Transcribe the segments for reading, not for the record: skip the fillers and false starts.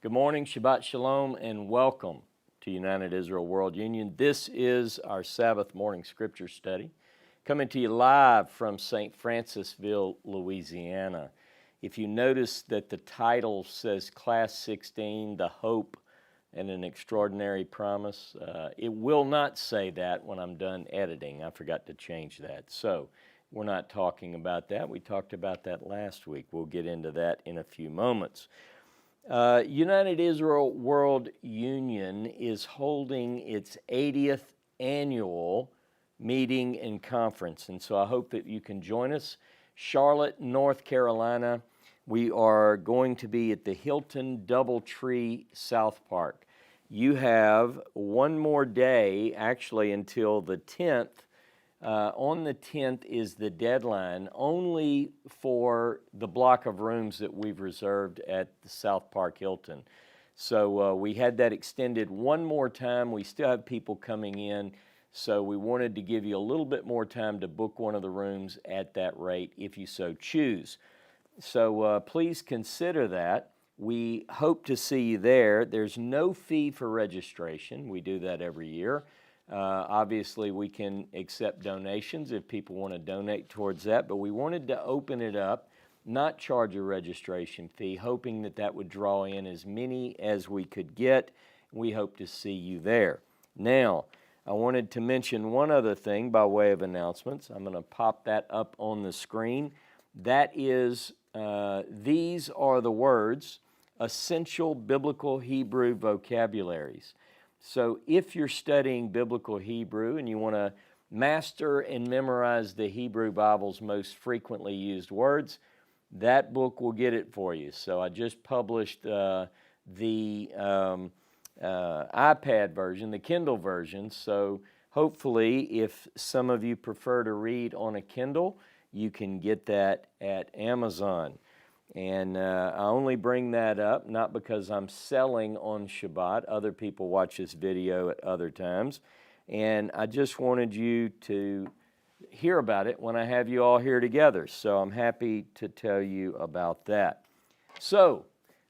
Good morning, Shabbat Shalom, and welcome to United Israel World Union. This is our Sabbath morning scripture study, coming to you live from St. Francisville, Louisiana. If you notice that the title says Class 16, The Hope and an Extraordinary Promise, it will not say that when I'm done editing. I forgot to change that. So we're not talking about that. We talked about that last week. We'll get into that in a few moments. United Israel World Union is holding its 80th annual meeting and conference, and so I hope that you can join us. Charlotte, North Carolina, we are going to be at the Hilton Doubletree South Park. You have one more day, actually until the 10th. On the 10th is the deadline only for the block of rooms that we've reserved at the South Park Hilton. So we had that extended one more time. We still have people coming in, so we wanted to give you a little bit more time to book one of the rooms at that rate if you so choose. So please consider that. We hope to see you there. There's no fee for registration. We do that every year. Obviously, we can accept donations if people want to donate towards that, but we wanted to open it up, not charge a registration fee, hoping that that would draw in as many as we could get. We hope to see you there. Now, I wanted to mention one other thing by way of announcements. I'm going to pop that up on the screen. That is, these are the words, essential biblical Hebrew vocabularies. So if you're studying biblical Hebrew and you want to master and memorize the Hebrew Bible's most frequently used words, that book will get it for you. So I just published the iPad version, the Kindle version. So hopefully if some of you prefer to read on a Kindle, you can get that at Amazon. And I only bring that up not because I'm selling on Shabbat. Other people watch this video at other times. And I just wanted you to hear about it when I have you all here together. So I'm happy to tell you about that. So,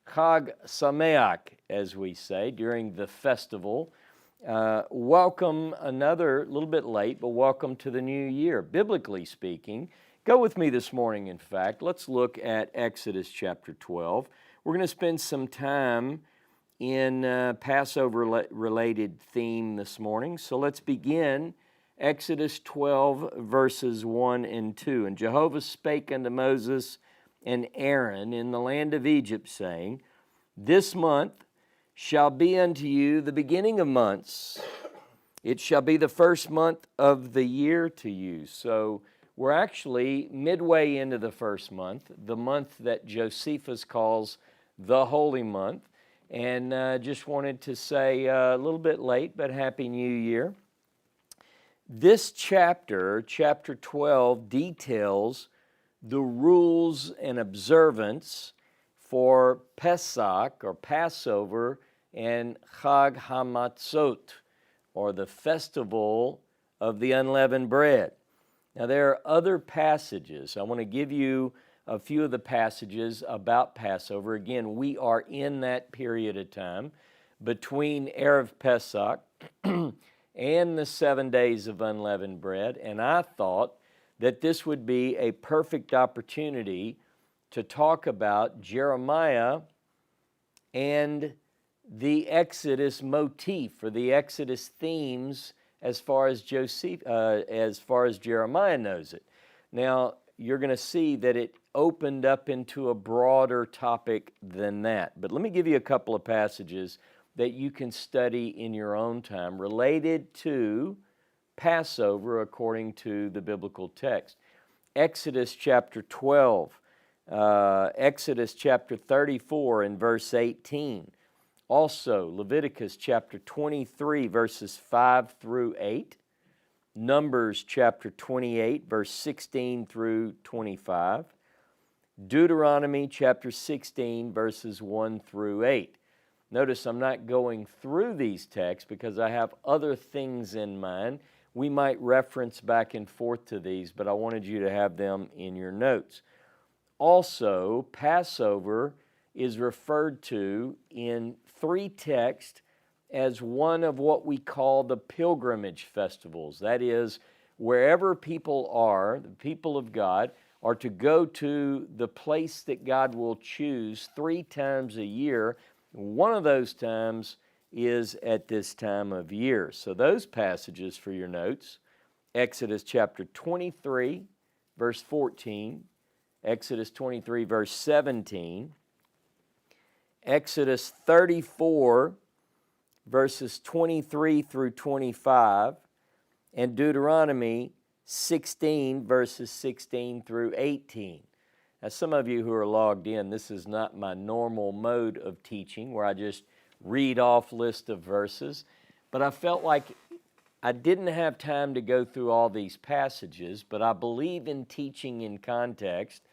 Chag Sameach, as we say, during the festival. Welcome, another, little bit late, but welcome to the new year. Biblically speaking, go with me this morning, in fact. Let's look at Exodus chapter 12. We're going to spend some time in Passover-related theme this morning. So let's begin Exodus 12, verses 1 and 2. And Jehovah spake unto Moses and Aaron in the land of Egypt, saying, This month shall be unto you the beginning of months. It shall be the first month of the year to you. So we're actually midway into the first month, the month that Josephus calls the Holy Month. And just wanted to say a little bit late, but Happy New Year. This chapter 12, details the rules and observance for Pesach, or Passover, and Chag HaMatzot, or the Festival of the Unleavened Bread. Now, there are other passages. I want to give you a few of the passages about Passover. Again, we are in that period of time between Erev Pesach and the 7 days of unleavened bread, and I thought that this would be a perfect opportunity to talk about Jeremiah and the Exodus motif, or the Exodus themes, as far as Jeremiah knows it. Now, you're going to see that it opened up into a broader topic than that. But let me give you a couple of passages that you can study in your own time related to Passover according to the biblical text. Exodus chapter 12, Exodus chapter 34 and verse 18. Also, Leviticus chapter 23, verses 5 through 8. Numbers chapter 28, verse 16 through 25. Deuteronomy chapter 16, verses 1 through 8. Notice I'm not going through these texts because I have other things in mind. We might reference back and forth to these, but I wanted you to have them in your notes. Also, Passover is referred to in 3 texts as one of what we call the pilgrimage festivals. That is, wherever people are, the people of God, are to go to the place that God will choose 3 times a year. One of those times is at this time of year. So those passages for your notes: Exodus chapter 23, verse 14, Exodus 23, verse 17, Exodus 34, verses 23 through 25, and Deuteronomy 16, verses 16 through 18. Now, some of you who are logged in, this is not my normal mode of teaching where I just read off list of verses, but I felt like I didn't have time to go through all these passages, but I believe in teaching in context,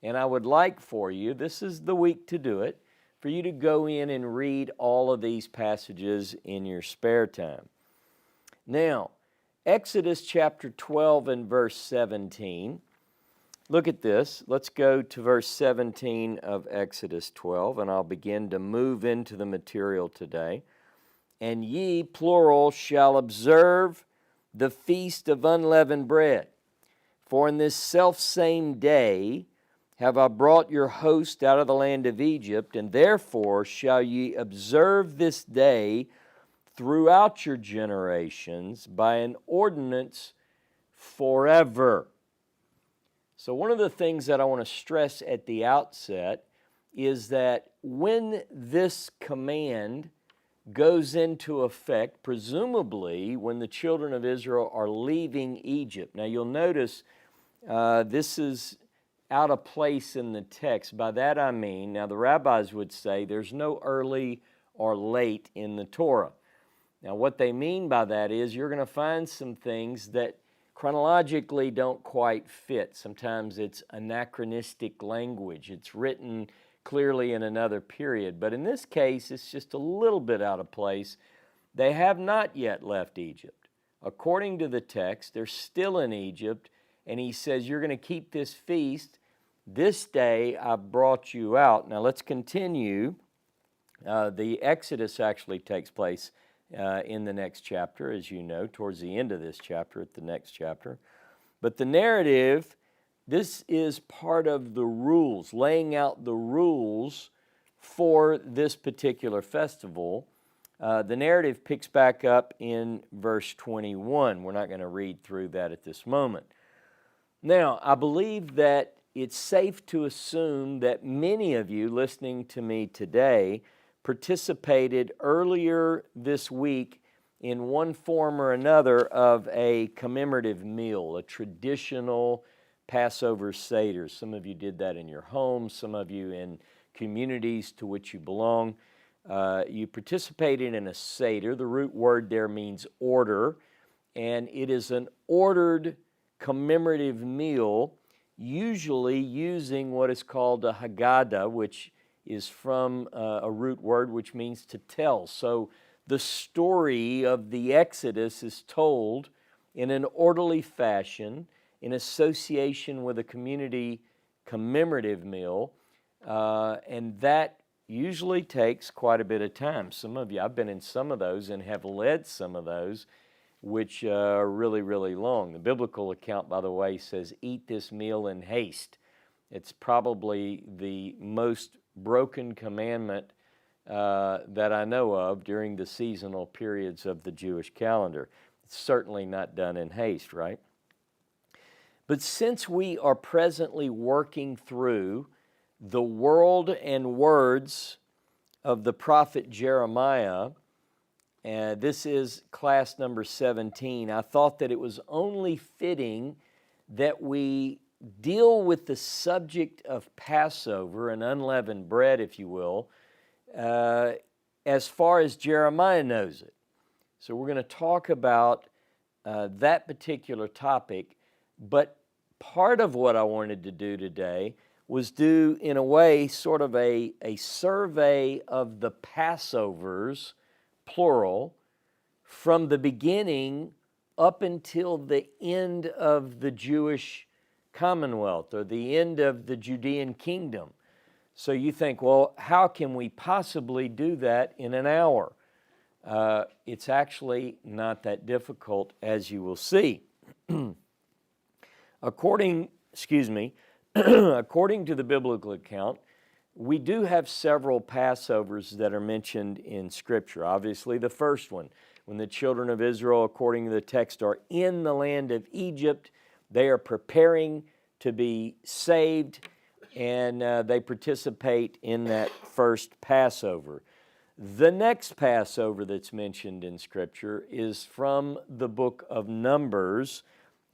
and I would like for you, this is the week to do it, for you to go in and read all of these passages in your spare time. Now, Exodus chapter 12 and verse 17. Look at this. Let's go to verse 17 of Exodus 12, and I'll begin to move into the material today. And ye, plural, shall observe the feast of unleavened bread. For in this selfsame day have I brought your host out of the land of Egypt, and therefore shall ye observe this day throughout your generations by an ordinance forever. So one of the things that I want to stress at the outset is that when this command goes into effect, presumably when the children of Israel are leaving Egypt. Now you'll notice this is out of place in the text. By that I mean, now the rabbis would say there's no early or late in the Torah. Now what they mean by that is you're going to find some things that chronologically don't quite fit. Sometimes it's anachronistic language. It's written clearly in another period. But in this case, it's just a little bit out of place. They have not yet left Egypt. According to the text, they're still in Egypt, and he says, you're going to keep this feast. This day I brought you out. Now let's continue. The Exodus actually takes place in the next chapter, as you know, towards the end of this chapter, at the next chapter. But the narrative, this is part of the rules, laying out the rules for this particular festival. The narrative picks back up in verse 21. We're not going to read through that at this moment. Now, I believe that it's safe to assume that many of you listening to me today participated earlier this week in one form or another of a commemorative meal, a traditional Passover Seder. Some of you did that in your home, some of you in communities to which you belong. You participated in a Seder. The root word there means order, and it is an ordered commemorative meal, usually using what is called a Haggadah, which is from a root word which means to tell. So the story of the Exodus is told in an orderly fashion in association with a community commemorative meal, and that usually takes quite a bit of time. Some of you, I've been in some of those and have led some of those, which are really, really long. The biblical account, by the way, says, eat this meal in haste. It's probably the most broken commandment that I know of during the seasonal periods of the Jewish calendar. It's certainly not done in haste, right? But since we are presently working through the world and words of the prophet Jeremiah, and this is class number 17, I thought that it was only fitting that we deal with the subject of Passover and unleavened bread, if you will, as far as Jeremiah knows it. So we're going to talk about that particular topic, but part of what I wanted to do today was do, in a way, sort of a survey of the Passovers, plural, from the beginning up until the end of the Jewish Commonwealth or the end of the Judean kingdom. So you think, well, how can we possibly do that in an hour? It's actually not that difficult, as you will see. According to the biblical account, we do have several Passovers that are mentioned in Scripture. Obviously, the first one, when the children of Israel, according to the text, are in the land of Egypt, they are preparing to be saved, and they participate in that first Passover. The next Passover that's mentioned in Scripture is from the book of Numbers,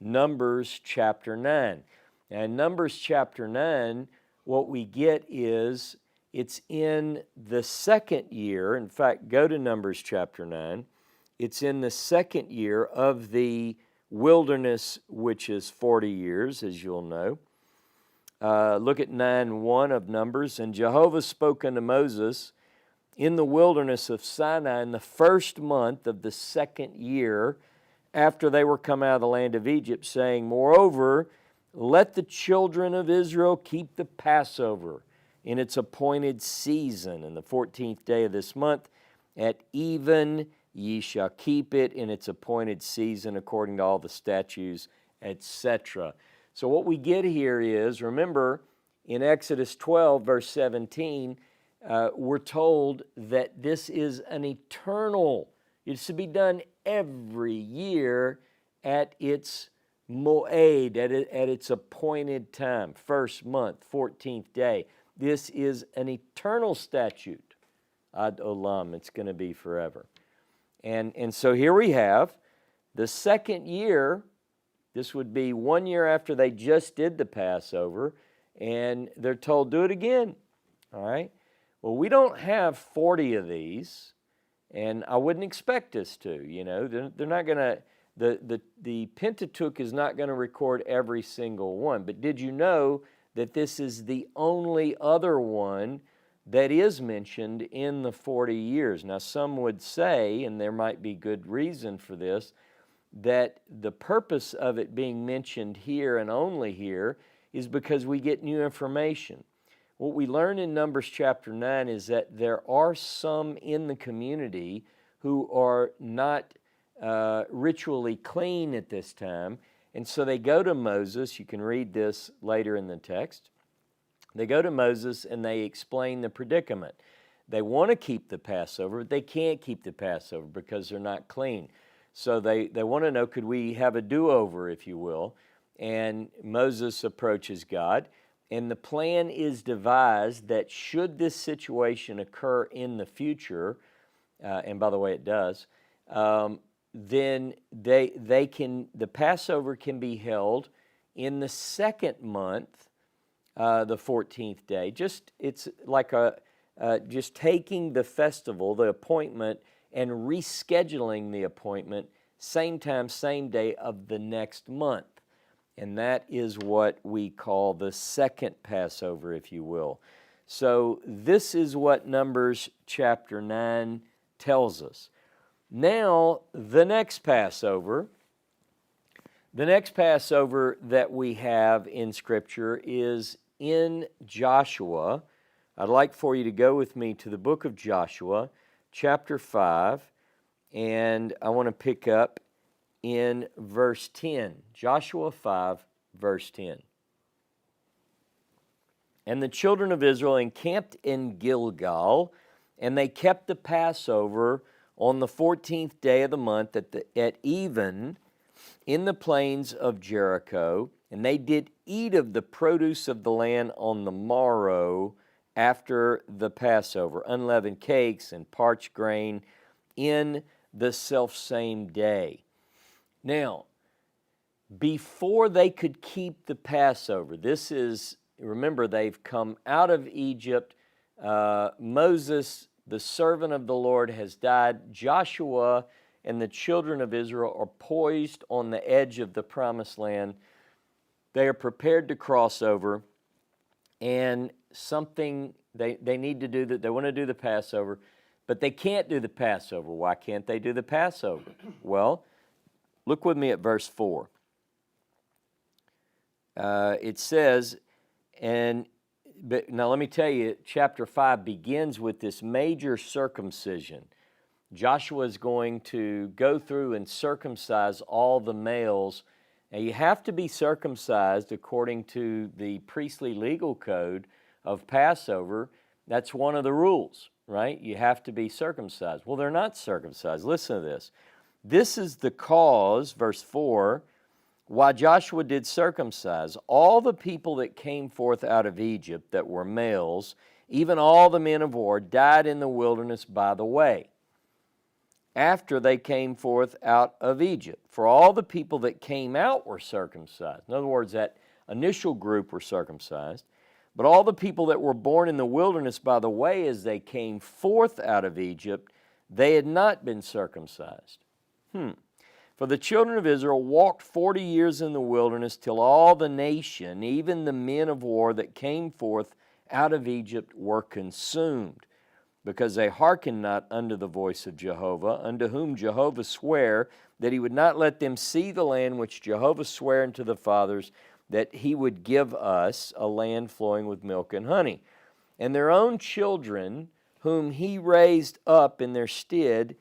Numbers chapter 9. Now, in Numbers chapter 9, what we get is it's in the second year. In fact, go to Numbers chapter 9. It's in the second year of the wilderness, which is 40 years, as you'll know. Look at 9:1 of Numbers. And Jehovah spoke unto Moses in the wilderness of Sinai in the first month of the second year after they were come out of the land of Egypt, saying, Moreover, let the children of Israel keep the Passover in its appointed season, in the 14th day of this month. At even ye shall keep it in its appointed season according to all the statutes, etc. So what we get here is, remember, in Exodus 12, verse 17, we're told that this is an eternal, it's to be done every year at its moed, at its appointed time, first month, 14th day. This is an eternal statute, ad olam, it's going to be forever. And so here we have the second year. This would be 1 year after they just did the Passover, and they're told, do it again, all right? Well, we don't have 40 of these, and I wouldn't expect us to, you know. They're not going to, the Pentateuch is not going to record every single one, but did you know that this is the only other one that is mentioned in the 40 years? Now, some would say, and there might be good reason for this, that the purpose of it being mentioned here and only here is because we get new information. What we learn in Numbers chapter 9 is that there are some in the community who are not ritually clean at this time, and so they go to Moses. You can read this later in the text. They go to Moses and they explain the predicament. They want to keep the Passover, but they can't keep the Passover because they're not clean. So they want to know, could we have a do-over, if you will? And Moses approaches God, and the plan is devised that should this situation occur in the future, and by the way, it does, then the Passover can be held in the second month, the 14th day. It's like just taking the festival, the appointment, and rescheduling the appointment same time, same day of the next month. And that is what we call the second Passover, if you will. So this is what Numbers chapter 9 tells us. Now, the next Passover that we have in Scripture is in Joshua. I'd like for you to go with me to the book of Joshua, chapter 5, and I want to pick up in verse 10. Joshua 5, verse 10. And the children of Israel encamped in Gilgal, and they kept the Passover on the 14th day of the month at even in the plains of Jericho, and they did eat of the produce of the land on the morrow after the Passover, unleavened cakes and parched grain in the selfsame day. Now, before they could keep the Passover, remember, they've come out of Egypt. Moses, the servant of the Lord, has died. Joshua and the children of Israel are poised on the edge of the promised land. They are prepared to cross over, and something they need to do, that they want to do the Passover, but they can't do the Passover. Why can't they do the Passover? Well, look with me at verse 4. It says, and but now let me tell you, chapter 5 begins with this major circumcision. Joshua is going to go through and circumcise all the males. Now you have to be circumcised according to the priestly legal code of Passover. That's one of the rules, right? You have to be circumcised. Well, they're not circumcised. Listen to this. This is the cause, verse 4, why Joshua did circumcise all the people that came forth out of Egypt that were males, even all the men of war, died in the wilderness by the way, after they came forth out of Egypt. For all the people that came out were circumcised. In other words, that initial group were circumcised. But all the people that were born in the wilderness by the way as they came forth out of Egypt, they had not been circumcised. For the children of Israel walked 40 years in the wilderness till all the nation, even the men of war that came forth out of Egypt, were consumed, because they hearkened not unto the voice of Jehovah, unto whom Jehovah sware that he would not let them see the land which Jehovah sware unto the fathers, that he would give us, a land flowing with milk and honey. And their own children, whom he raised up in their stead,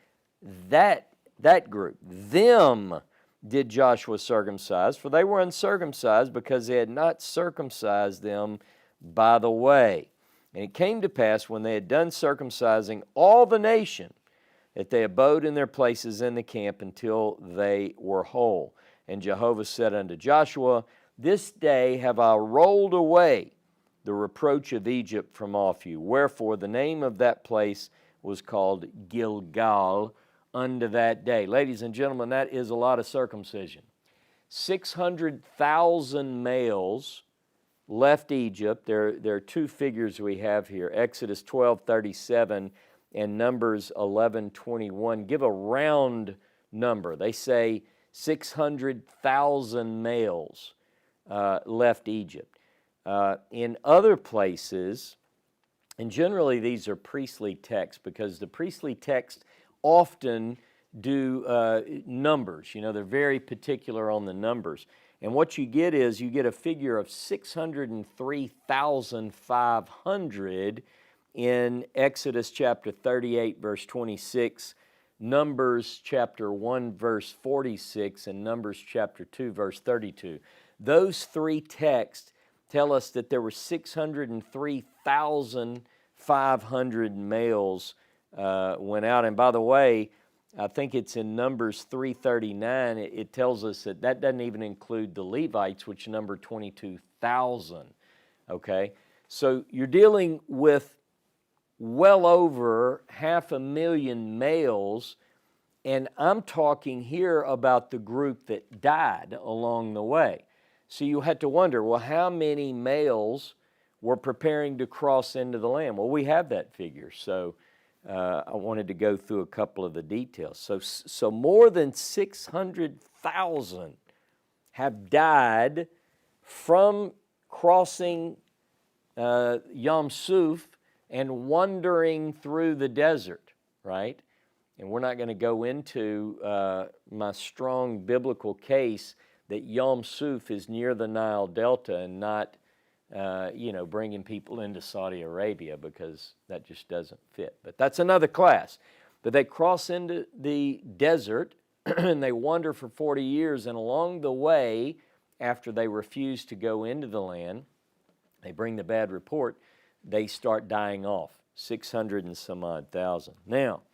that group, them did Joshua circumcise, for they were uncircumcised because they had not circumcised them by the way. And it came to pass, when they had done circumcising all the nation, that they abode in their places in the camp until they were whole. And Jehovah said unto Joshua, This day have I rolled away the reproach of Egypt from off you. Wherefore the name of that place was called Gilgal unto that day. Ladies and gentlemen, that is a lot of circumcision. 600,000 males left Egypt. There are two figures we have here, Exodus 12:37 and Numbers 11:21. Give a round number. They say 600,000 males left Egypt. In other places, and generally these are priestly texts, because the priestly texts often do numbers. You know, they're very particular on the numbers. And what you get is you get a figure of 603,500 in Exodus chapter 38, verse 26, Numbers chapter 1, verse 46, and Numbers chapter 2, verse 32. Those three texts tell us that there were 603,500 males went out. And by the way, I think it's in Numbers 3:39, it tells us that that doesn't even include the Levites, which number 22,000, okay? So you're dealing with well over 500,000 males, and I'm talking here about the group that died along the way. So you had to wonder, well, how many males were preparing to cross into the land? Well, we have that figure, so I wanted to go through a couple of the details. So more than 600,000 have died from crossing Yam Suf and wandering through the desert, right? And we're not going to go into my strong biblical case that Yam Suf is near the Nile Delta and not bringing people into Saudi Arabia, because that just doesn't fit. But that's another class. But they cross into the desert and they wander for 40 years, and along the way, after they refuse to go into the land, they bring the bad report, they start dying off, 600 and some odd thousand. Now,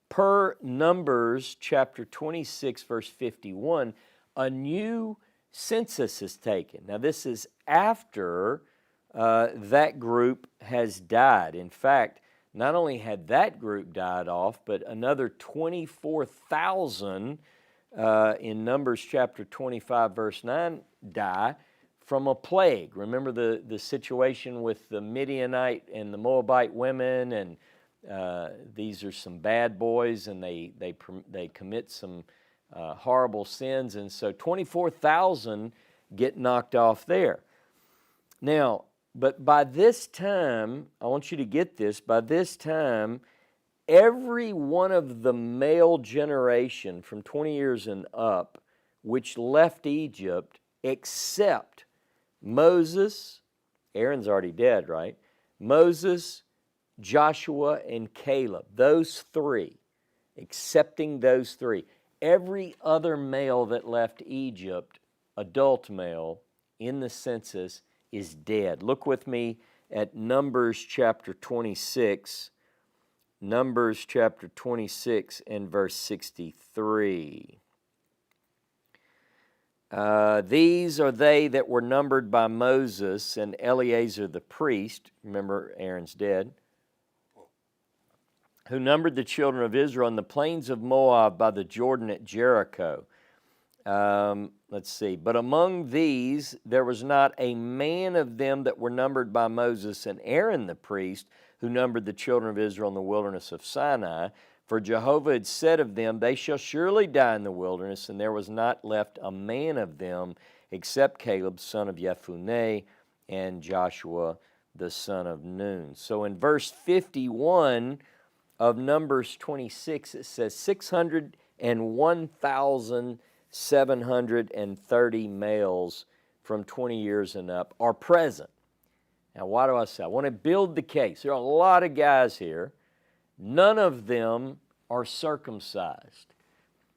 per Numbers chapter 26, verse 51, a new census is taken. Now this is after that group has died. In fact, not only had that group died off, but another 24,000 in Numbers chapter 25, verse 9, die from a plague. Remember the situation with the Midianite and the Moabite women, and these are some bad boys, and they commit some horrible sins, and so 24,000 get knocked off there. Now, but by this time, I want you to get this, by this time, every one of the male generation from 20 years and up, which left Egypt, except Moses Aaron's already dead, right? Moses, Joshua, and Caleb, those three, excepting those three. Every other male that left Egypt, adult male, in the census is dead. Look with me at Numbers chapter 26. Numbers chapter 26 and verse 63. These are they that were numbered by Moses and Eleazar the priest. Remember, Aaron's dead. Who numbered the children of Israel in the plains of Moab by the Jordan at Jericho. Let's see. But among these there was not a man of them that were numbered by Moses and Aaron the priest, who numbered the children of Israel in the wilderness of Sinai. For Jehovah had said of them, they shall surely die in the wilderness, and there was not left a man of them except Caleb, son of Jephunneh, and Joshua, the son of Nun. So in verse 51 of Numbers 26, it says 601,730 males from 20 years and up are present. Now, why do I say? I want to build the case. There are a lot of guys here. None of them are circumcised.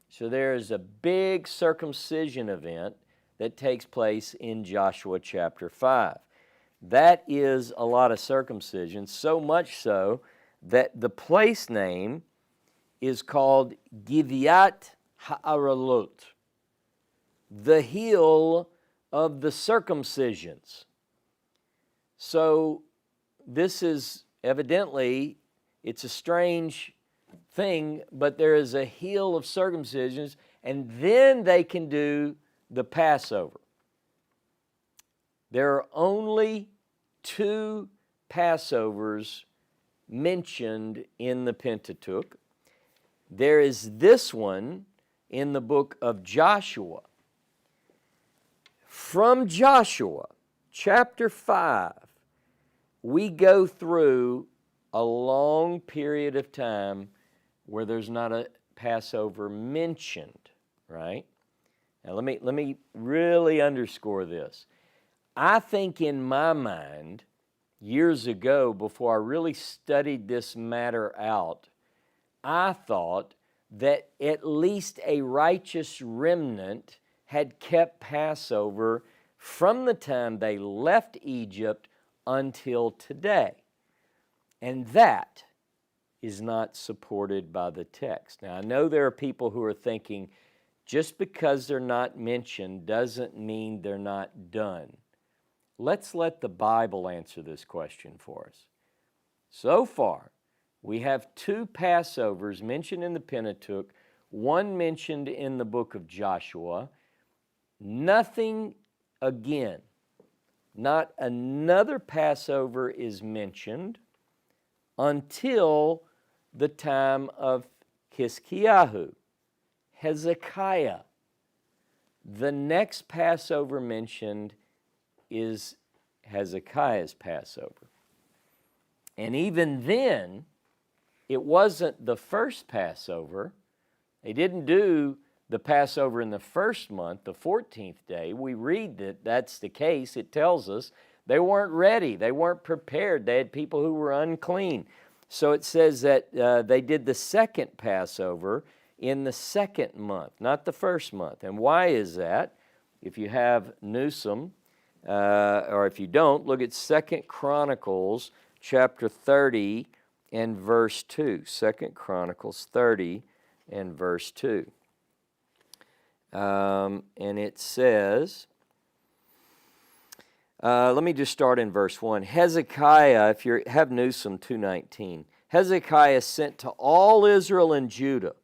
So there is a big circumcision event that takes place in Joshua chapter 5. That is a lot of circumcision, so much so that the place name is called Giviat Ha'aralot, the hill of the circumcisions. So this is evidently, it's a strange thing, but there is a hill of circumcisions, and then they can do the Passover. There are only 2 Passovers mentioned in the Pentateuch. There is this one in the book of Joshua. From Joshua chapter 5, we go through a long period of time where there's not a Passover mentioned, right? Now let me really underscore this. I think in my mind, years ago, before I really studied this matter out, I thought that at least a righteous remnant had kept Passover from the time they left Egypt until today. And that is not supported by the text. Now, I know there are people who are thinking, just because they're not mentioned doesn't mean they're not done. Let's let the Bible answer this question for us. So far, we have 2 Passovers mentioned in the Pentateuch, one mentioned in the book of Joshua. Nothing again, not another Passover is mentioned until the time of Hezekiah. The next Passover mentioned is Hezekiah's Passover. And even then, it wasn't the first Passover. They didn't do the Passover in the first month, the 14th day. We read that that's the case. It tells us they weren't ready. They weren't prepared. They had people who were unclean. So it says that they did the second Passover in the second month, not the first month. And why is that? If you have Newsom, or if you don't, look at 2 Chronicles chapter 30 and verse 2. 2 Chronicles 30 and verse 2. And it says, let me just start in verse 1. Hezekiah, if you have Newsom 2:19, Hezekiah sent to all Israel and Judah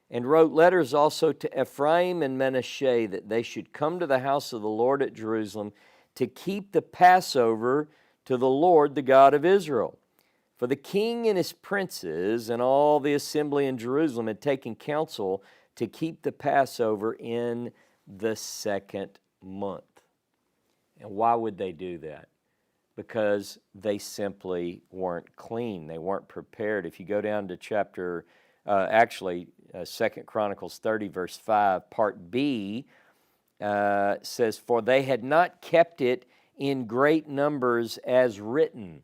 and wrote letters also to Ephraim and Manasseh that they should come to the house of the Lord at Jerusalem to keep the Passover to the Lord, the God of Israel. For the king and his princes and all the assembly in Jerusalem had taken counsel to keep the Passover in the second month. And why would they do that? Because they simply weren't clean. They weren't prepared. If you go down to chapter, 2 Chronicles 30, verse 5, part B, says, for they had not kept it in great numbers as written.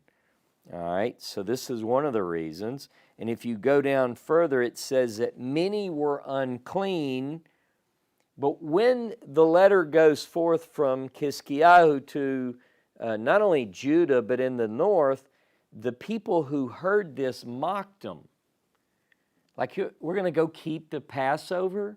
All right, so this is one of the reasons. And if you go down further, it says that many were unclean. But when the letter goes forth from Hezekiah to not only Judah, but in the north, the people who heard this mocked them. Like, we're going to go keep the Passover?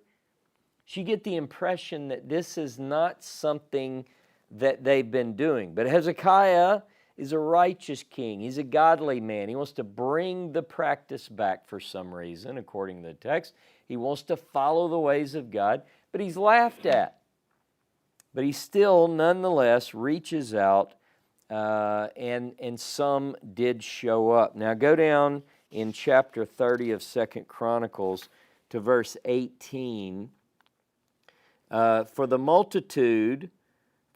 So you get the impression that this is not something that they've been doing. But Hezekiah is a righteous king. He's a godly man. He wants to bring the practice back for some reason, according to the text. He wants to follow the ways of God, but he's laughed at. But he still, nonetheless, reaches out, and some did show up. Now go down in chapter 30 of 2 Chronicles to verse 18. For the multitude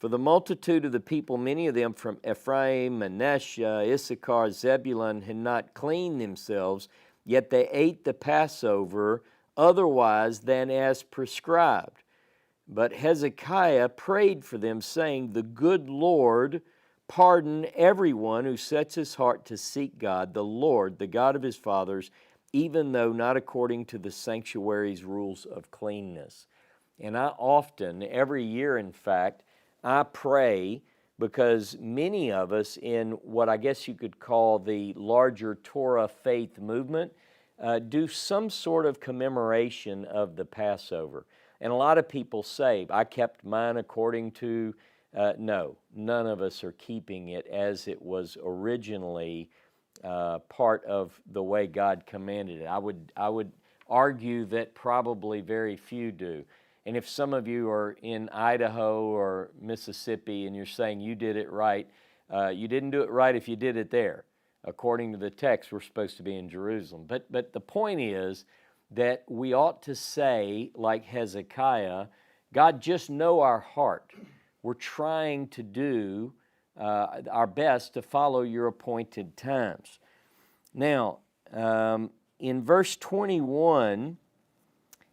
of the people, many of them from Ephraim, Manasseh, Issachar, Zebulun, had not cleaned themselves, yet they ate the Passover otherwise than as prescribed. But Hezekiah prayed for them, saying, "The good Lord pardon everyone who sets his heart to seek God, the Lord, the God of his fathers, even though not according to the sanctuary's rules of cleanness." And I often, every year in fact, I pray because many of us in what I guess you could call the larger Torah faith movement do some sort of commemoration of the Passover. And a lot of people say, I kept mine according to, no, none of us are keeping it as it was originally part of the way God commanded it. I would argue that probably very few do. And if some of you are in Idaho or Mississippi and you're saying you did it right, you didn't do it right if you did it there. According to the text, we're supposed to be in Jerusalem. But the point is that we ought to say, like Hezekiah, God, just know our heart. We're trying to do our best to follow your appointed times. Now, in verse 21,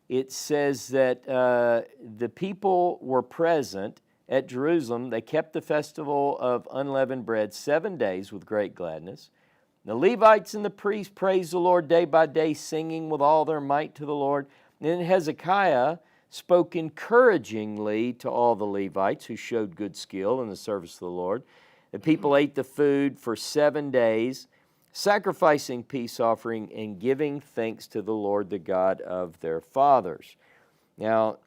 it says that the people were present at Jerusalem. They kept the festival of unleavened bread 7 days with great gladness. The Levites and the priests praised the Lord day by day, singing with all their might to the Lord. And then Hezekiah spoke encouragingly to all the Levites who showed good skill in the service of the Lord. The people ate the food for 7 days, sacrificing peace offering and giving thanks to the Lord, the God of their fathers. Now,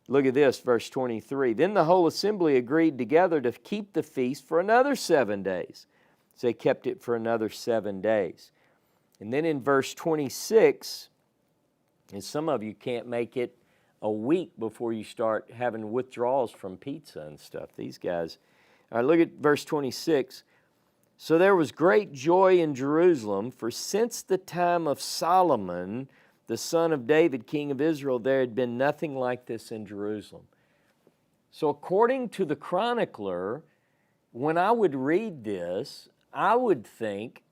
look at this, verse 23. Then the whole assembly agreed together to keep the feast for another 7 days. So they kept it for another 7 days. And then in verse 26, and some of you can't make it a week before you start having withdrawals from pizza and stuff. These guys. All right, look at verse 26. So there was great joy in Jerusalem, for since the time of Solomon, the son of David, king of Israel, there had been nothing like this in Jerusalem. So according to the chronicler, when I would read this, I would think,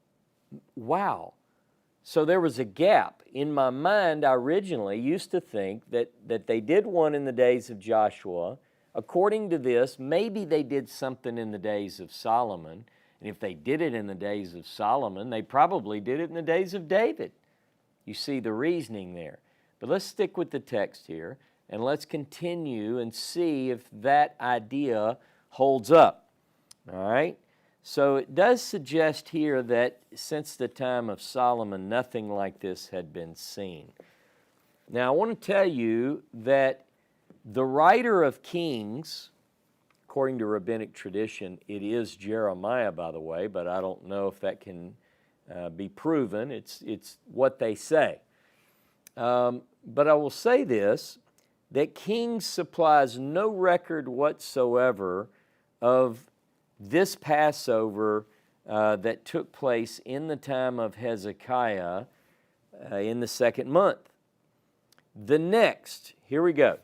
wow. So there was a gap. In my mind, I originally used to think that they did one in the days of Joshua. According to this, maybe they did something in the days of Solomon. And if they did it in the days of Solomon, they probably did it in the days of David. You see the reasoning there. But let's stick with the text here, and let's continue and see if that idea holds up. All right? So it does suggest here that since the time of Solomon, nothing like this had been seen. Now, I want to tell you that the writer of Kings, according to rabbinic tradition, it is Jeremiah, by the way, but I don't know if that can be proven. It's what they say. But I will say this, that Kings supplies no record whatsoever of this Passover that took place in the time of Hezekiah in the second month. The next, here we go.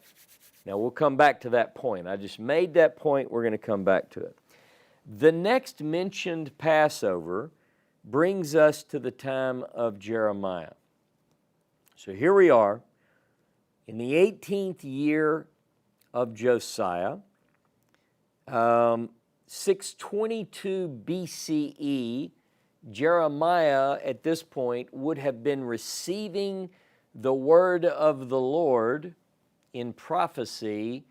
Now, we'll come back to that point. I just made that point. We're going to come back to it. The next mentioned Passover brings us to the time of Jeremiah. So here we are in the 18th year of Josiah. 622 BCE, Jeremiah at this point would have been receiving the word of the Lord in prophecy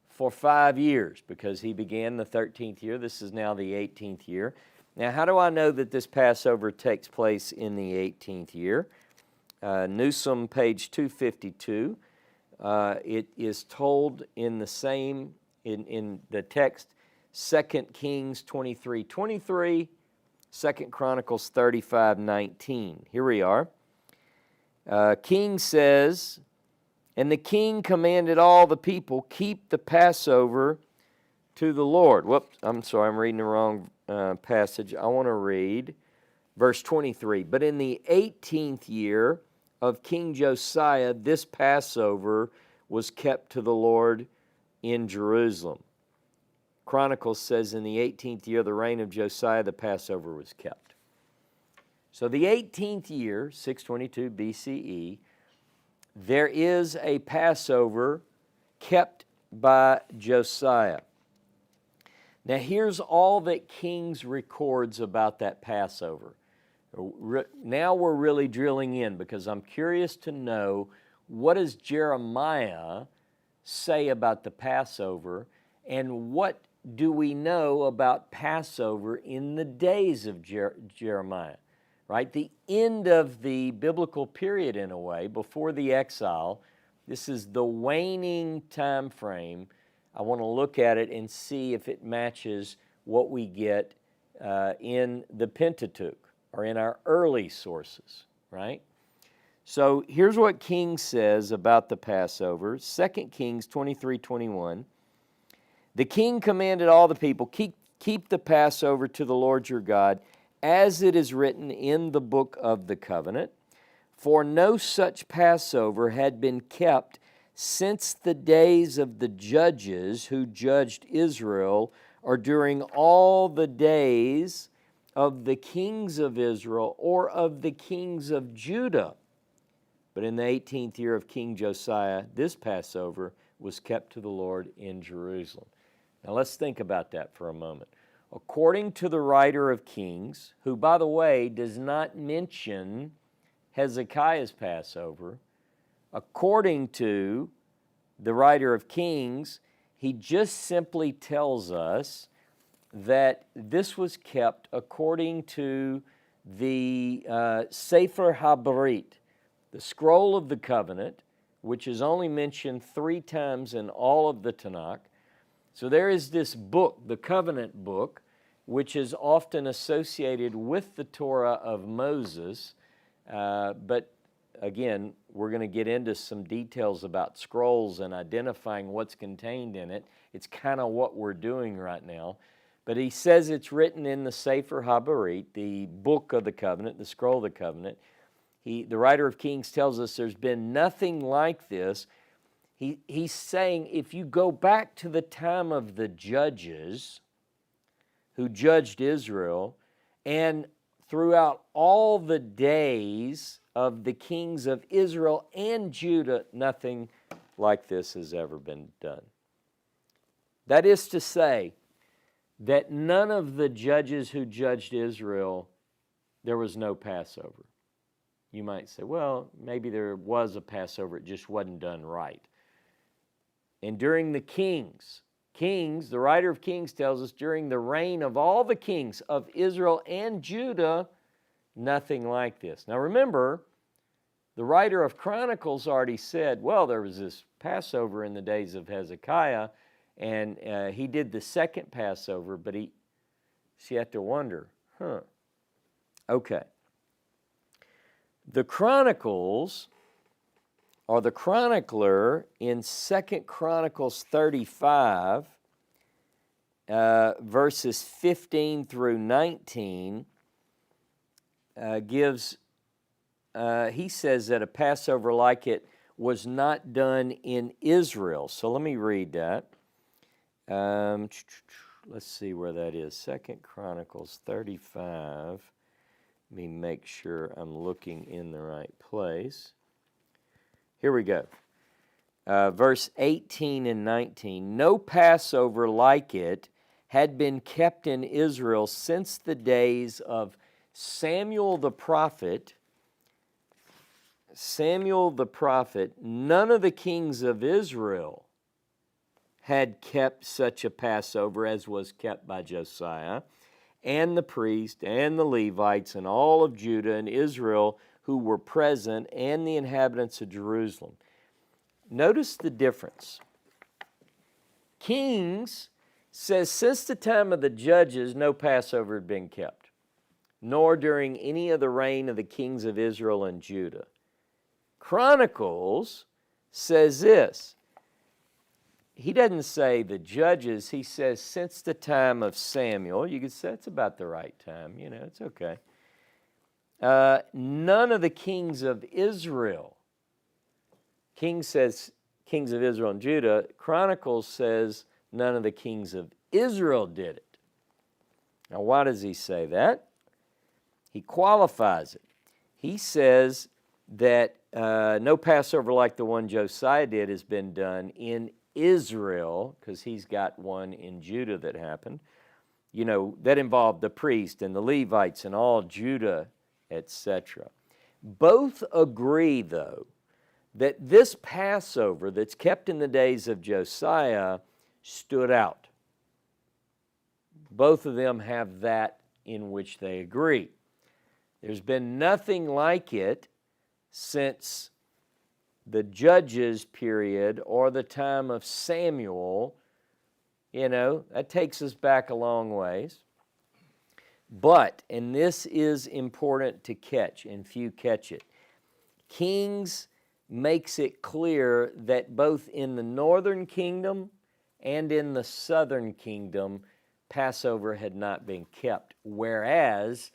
for 5 years, because he began the 13th year. This is now the 18th year. Now, how do I know that this Passover takes place in the 18th year? Newsom, page 252. It is told in the same, in the text, 2 Kings 23:23, 2 Chronicles 35:19. Here we are. King says, and the king commanded all the people, keep the Passover to the Lord. Whoops, I'm sorry, I'm reading the wrong passage. I want to read verse 23. But in the 18th year of King Josiah, this Passover was kept to the Lord in Jerusalem. Chronicles says in the 18th year of the reign of Josiah, the Passover was kept. So the 18th year, 622 BCE, there is a Passover kept by Josiah. Now here's all that Kings records about that Passover. Now we're really drilling in, because I'm curious to know, what does Jeremiah say about the Passover, and what do we know about Passover in the days of Jeremiah? Right? The end of the biblical period, in a way, before the exile. This is the waning time frame. I want to look at it and see if it matches what we get in the Pentateuch, or in our early sources, right? So here's what King says about the Passover. 2 Kings 23:21. The king commanded all the people, keep the Passover to the Lord your God, as it is written in the book of the covenant. For no such Passover had been kept since the days of the judges who judged Israel, or during all the days of the kings of Israel, or of the kings of Judah. But in the 18th year of King Josiah, this Passover was kept to the Lord in Jerusalem. Now let's think about that for a moment. According to the writer of Kings, who, by the way, does not mention Hezekiah's Passover, according to the writer of Kings, he just simply tells us that this was kept according to the Sefer HaBrit, the scroll of the covenant, which is only mentioned 3 times in all of the Tanakh. So there is this book, the covenant book, which is often associated with the Torah of Moses. But again, we're going to get into some details about scrolls and identifying what's contained in it. It's kind of what we're doing right now. But he says it's written in the Sefer HaBrit, the book of the covenant, the scroll of the covenant. The writer of Kings tells us there's been nothing like this. He's saying if you go back to the time of the judges who judged Israel, and throughout all the days of the kings of Israel and Judah, nothing like this has ever been done. That is to say, that none of the judges who judged Israel, there was no Passover. You might say, well, maybe there was a Passover, it just wasn't done right. And during the kings, the writer of Kings tells us, during the reign of all the kings of Israel and Judah, nothing like this. Now remember, the writer of Chronicles already said, well, there was this Passover in the days of Hezekiah, and he did the second Passover, but you have to wonder, okay. The Chronicles, or the chronicler in 2 Chronicles 35, verses 15 through 19, he says that a Passover like it was not done in Israel. So let me read that. Let's see where that is. 2 Chronicles 35. Let me make sure I'm looking in the right place. Here we go. Verse 18 and 19. No Passover like it had been kept in Israel since the days of Samuel the prophet. Samuel the prophet, none of the kings of Israel had kept such a Passover as was kept by Josiah, and the priest and the Levites and all of Judah and Israel who were present, and the inhabitants of Jerusalem. Notice the difference. Kings says since the time of the judges, no Passover had been kept, nor during any of the reign of the kings of Israel and Judah. Chronicles says this. He doesn't say the judges, he says since the time of Samuel. You could say it's about the right time, it's okay. None of the kings of Israel. King says kings of Israel and Judah. Chronicles says none of the kings of Israel did it. Now, why does he say that? He qualifies it. He says that no Passover like the one Josiah did has been done in Israel, because he's got one in Judah that happened. That involved the priest and the Levites and all Judah, etc. Both agree, though, that this Passover that's kept in the days of Josiah stood out. Both of them have that in which they agree. There's been nothing like it since the Judges period or the time of Samuel. That takes us back a long ways. But, and this is important to catch, and few catch it, Kings makes it clear that both in the northern kingdom and in the southern kingdom, Passover had not been kept. Whereas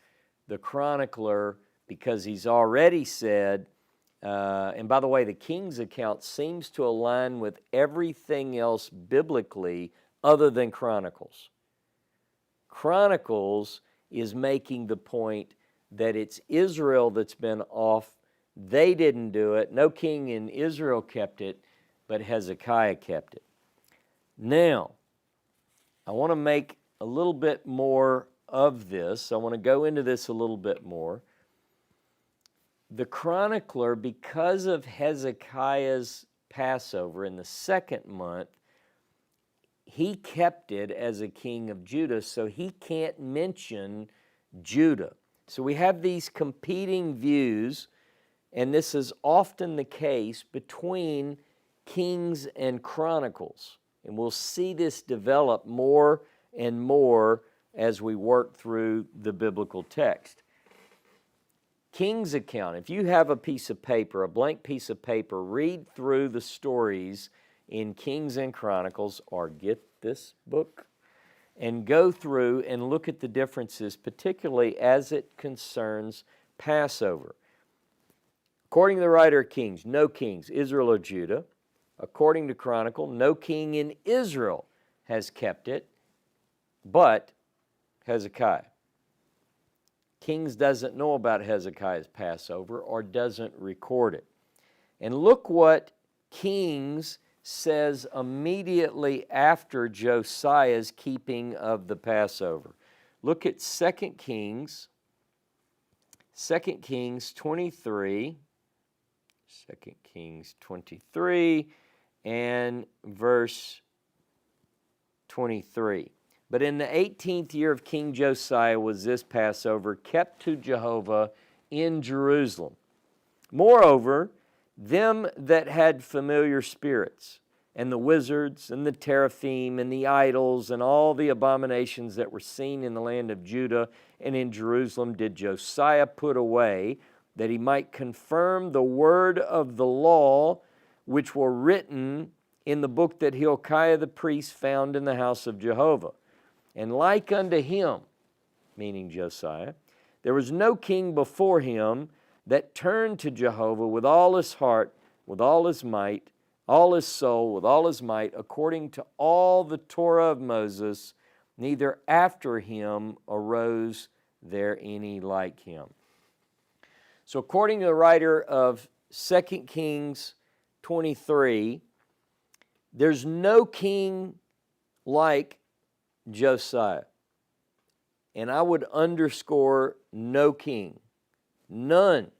the chronicler, because he's already said, and by the way, the King's account seems to align with everything else biblically other than Chronicles. Chronicles is making the point that it's Israel that's been off. They didn't do it. No king in Israel kept it, but Hezekiah kept it. Now, I want to make a little bit more of this. I want to go into this a little bit more. The chronicler, because of Hezekiah's Passover in the second month, he kept it as a king of Judah, so he can't mention Judah. So we have these competing views, and this is often the case between Kings and Chronicles. And we'll see this develop more and more as we work through the biblical text. King's account, if you have a piece of paper, a blank piece of paper, read through the stories in Kings and Chronicles, or get this book, and go through and look at the differences, particularly as it concerns Passover. According to the writer of Kings, no kings, Israel or Judah. According to Chronicle, no king in Israel has kept it, but Hezekiah. Kings doesn't know about Hezekiah's Passover or doesn't record it. And look what Kings says immediately after Josiah's keeping of the Passover. Look at 2 Kings 23. 2 Kings 23 and verse 23. But in the 18th year of King Josiah was this Passover kept to Jehovah in Jerusalem. Moreover, them that had familiar spirits, and the wizards, and the teraphim, and the idols, and all the abominations that were seen in the land of Judah and in Jerusalem did Josiah put away, that he might confirm the word of the law which were written in the book that Hilkiah the priest found in the house of Jehovah. And like unto him, meaning Josiah, there was no king before him that turned to Jehovah with all his heart, with all his might, all his soul, with all his might, according to all the Torah of Moses, neither after him arose there any like him. So according to the writer of 2 Kings 23, there's no king like Josiah. And I would underscore no king. None.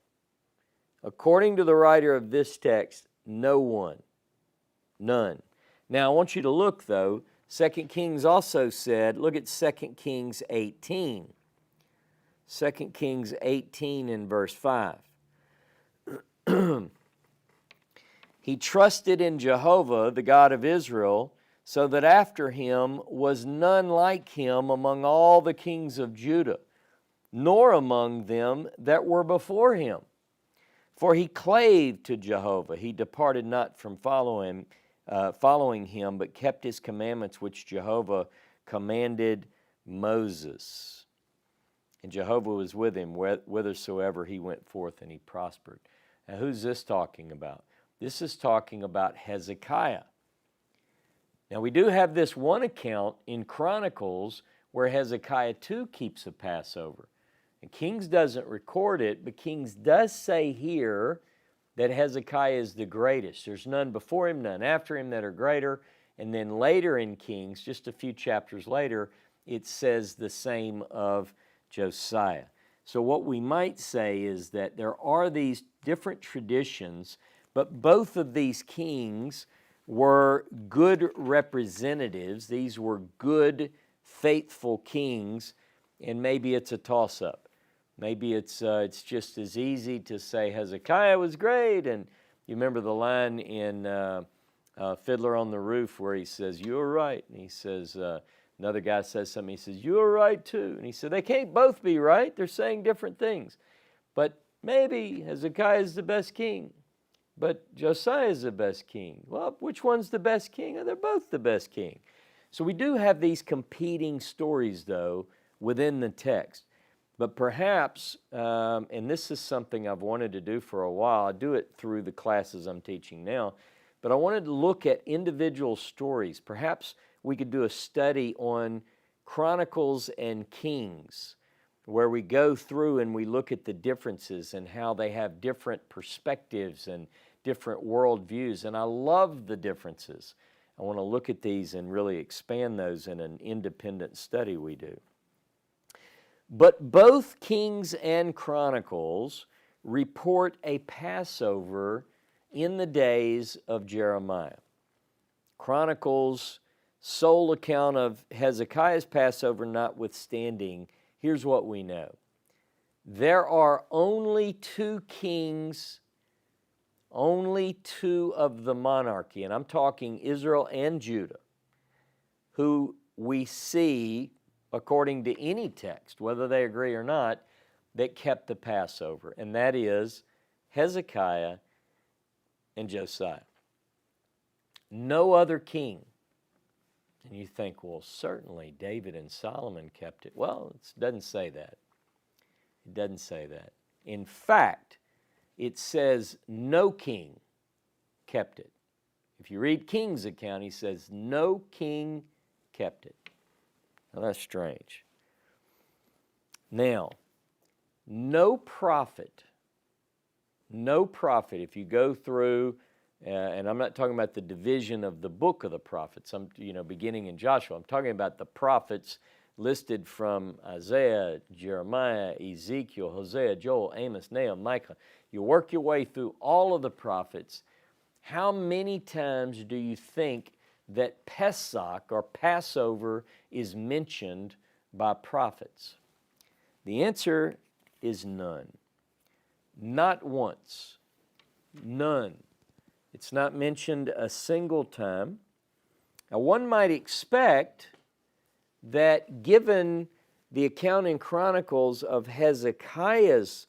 According to the writer of this text, no one. None. Now I want you to look though, 2 Kings also said, look at 2 Kings 18. 2 Kings 18 in verse 5. He trusted in Jehovah, the God of Israel, so that after him was none like him among all the kings of Judah, nor among them that were before him. For he clave to Jehovah. He departed not from following him, but kept his commandments which Jehovah commanded Moses. And Jehovah was with him whithersoever he went forth, and he prospered. Now who's this talking about? This is talking about Hezekiah. Now we do have this one account in Chronicles where Hezekiah too keeps a Passover. And Kings doesn't record it, but Kings does say here that Hezekiah is the greatest. There's none before him, none after him that are greater. And then later in Kings, just a few chapters later, it says the same of Josiah. So what we might say is that there are these different traditions, but both of these kings were good representatives. These were good, faithful kings, and maybe it's a toss-up. Maybe it's just as easy to say Hezekiah was great, and you remember the line in Fiddler on the Roof where he says, "You were right," and he says, another guy says something, he says, "You were right too," and he said, they can't both be right, they're saying different things. But maybe Hezekiah is the best king, but Josiah is the best king. Well, which one's the best king? Oh, they're both the best king. So we do have these competing stories, though, within the text. But perhaps, and this is something I've wanted to do for a while, I do it through the classes I'm teaching now, but I wanted to look at individual stories. Perhaps we could do a study on Chronicles and Kings, where we go through and we look at the differences and how they have different perspectives and different worldviews. And I love the differences. I want to look at these and really expand those in an independent study we do. But both Kings and Chronicles report a Passover in the days of Jeremiah. Chronicles' sole account of Hezekiah's Passover notwithstanding, here's what we know. There are only two kings, only two of the monarchy, and I'm talking Israel and Judah, who we see, according to any text, whether they agree or not, that kept the Passover, and that is Hezekiah and Josiah. No other king. And you think, well, certainly David and Solomon kept it. Well, it doesn't say that. It doesn't say that. In fact, it says no king kept it. If you read King's account, he says no king kept it. Now, that's strange. Now, no prophet, if you go through, and I'm not talking about the division of the book of the prophets, beginning in Joshua, I'm talking about the prophets listed from Isaiah, Jeremiah, Ezekiel, Hosea, Joel, Amos, Nahum, Micah. You work your way through all of the prophets. How many times do you think that Pesach or Passover is mentioned by prophets? The answer is none. Not once. None. It's not mentioned a single time. Now, one might expect that given the account in Chronicles of Hezekiah's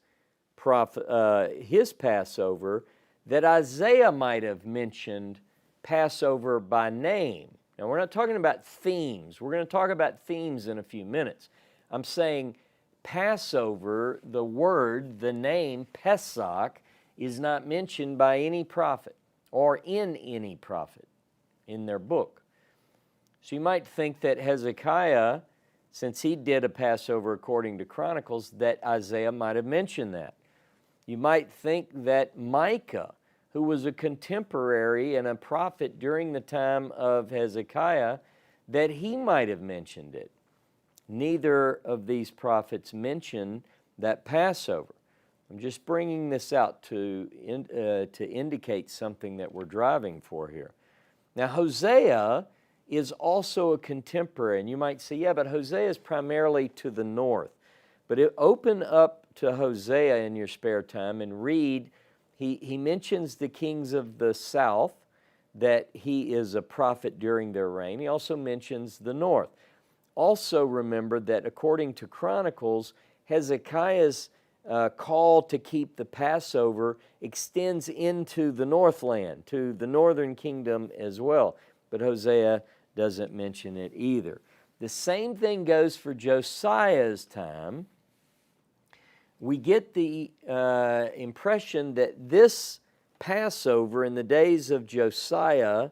his Passover, that Isaiah might have mentioned Passover by name. Now, we're not talking about themes. We're going to talk about themes in a few minutes. I'm saying Passover, the word, the name Pesach, is not mentioned by any prophet or in any prophet in their book. So you might think that Hezekiah, since he did a Passover according to Chronicles, that Isaiah might have mentioned that. You might think that Micah, who was a contemporary and a prophet during the time of Hezekiah, that he might have mentioned it. Neither of these prophets mention that Passover. I'm just bringing this out to indicate something that we're driving for here. Now, Hosea is also a contemporary, and you might say, yeah, but Hosea is primarily to the north. But open up to Hosea in your spare time and read. He mentions the kings of the south, that he is a prophet during their reign. He also mentions the north. Also remember that according to Chronicles, Hezekiah's call to keep the Passover extends into the northland, to the northern kingdom as well. But Hosea doesn't mention it either. The same thing goes for Josiah's time. We get the impression that this Passover in the days of Josiah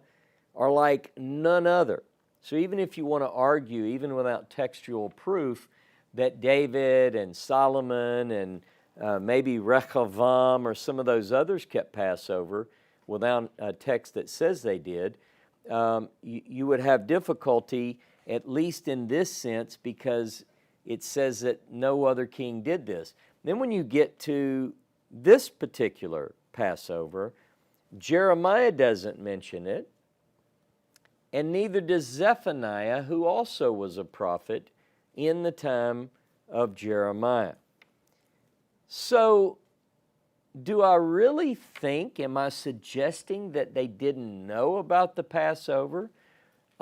are like none other. So even if you want to argue, even without textual proof, that David and Solomon and maybe Rehoboam or some of those others kept Passover without a text that says they did, you would have difficulty, at least in this sense, because it says that no other king did this. Then when you get to this particular Passover, Jeremiah doesn't mention it, and neither does Zephaniah, who also was a prophet in the time of Jeremiah. So, do I really think, am I suggesting that they didn't know about the Passover?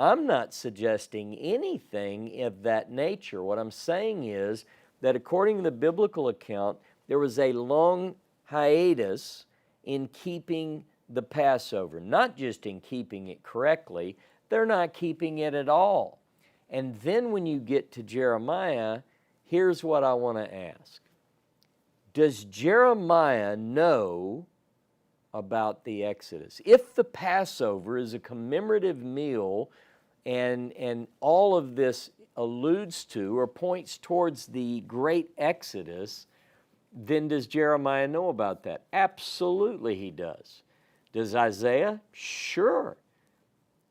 I'm not suggesting anything of that nature. What I'm saying is that according to the biblical account, there was a long hiatus in keeping the Passover. Not just in keeping it correctly, they're not keeping it at all. And then when you get to Jeremiah, here's what I want to ask. Does Jeremiah know about the Exodus? If the Passover is a commemorative meal and all of this alludes to or points towards the great Exodus, then does Jeremiah know about that? Absolutely he does. Does Isaiah? Sure.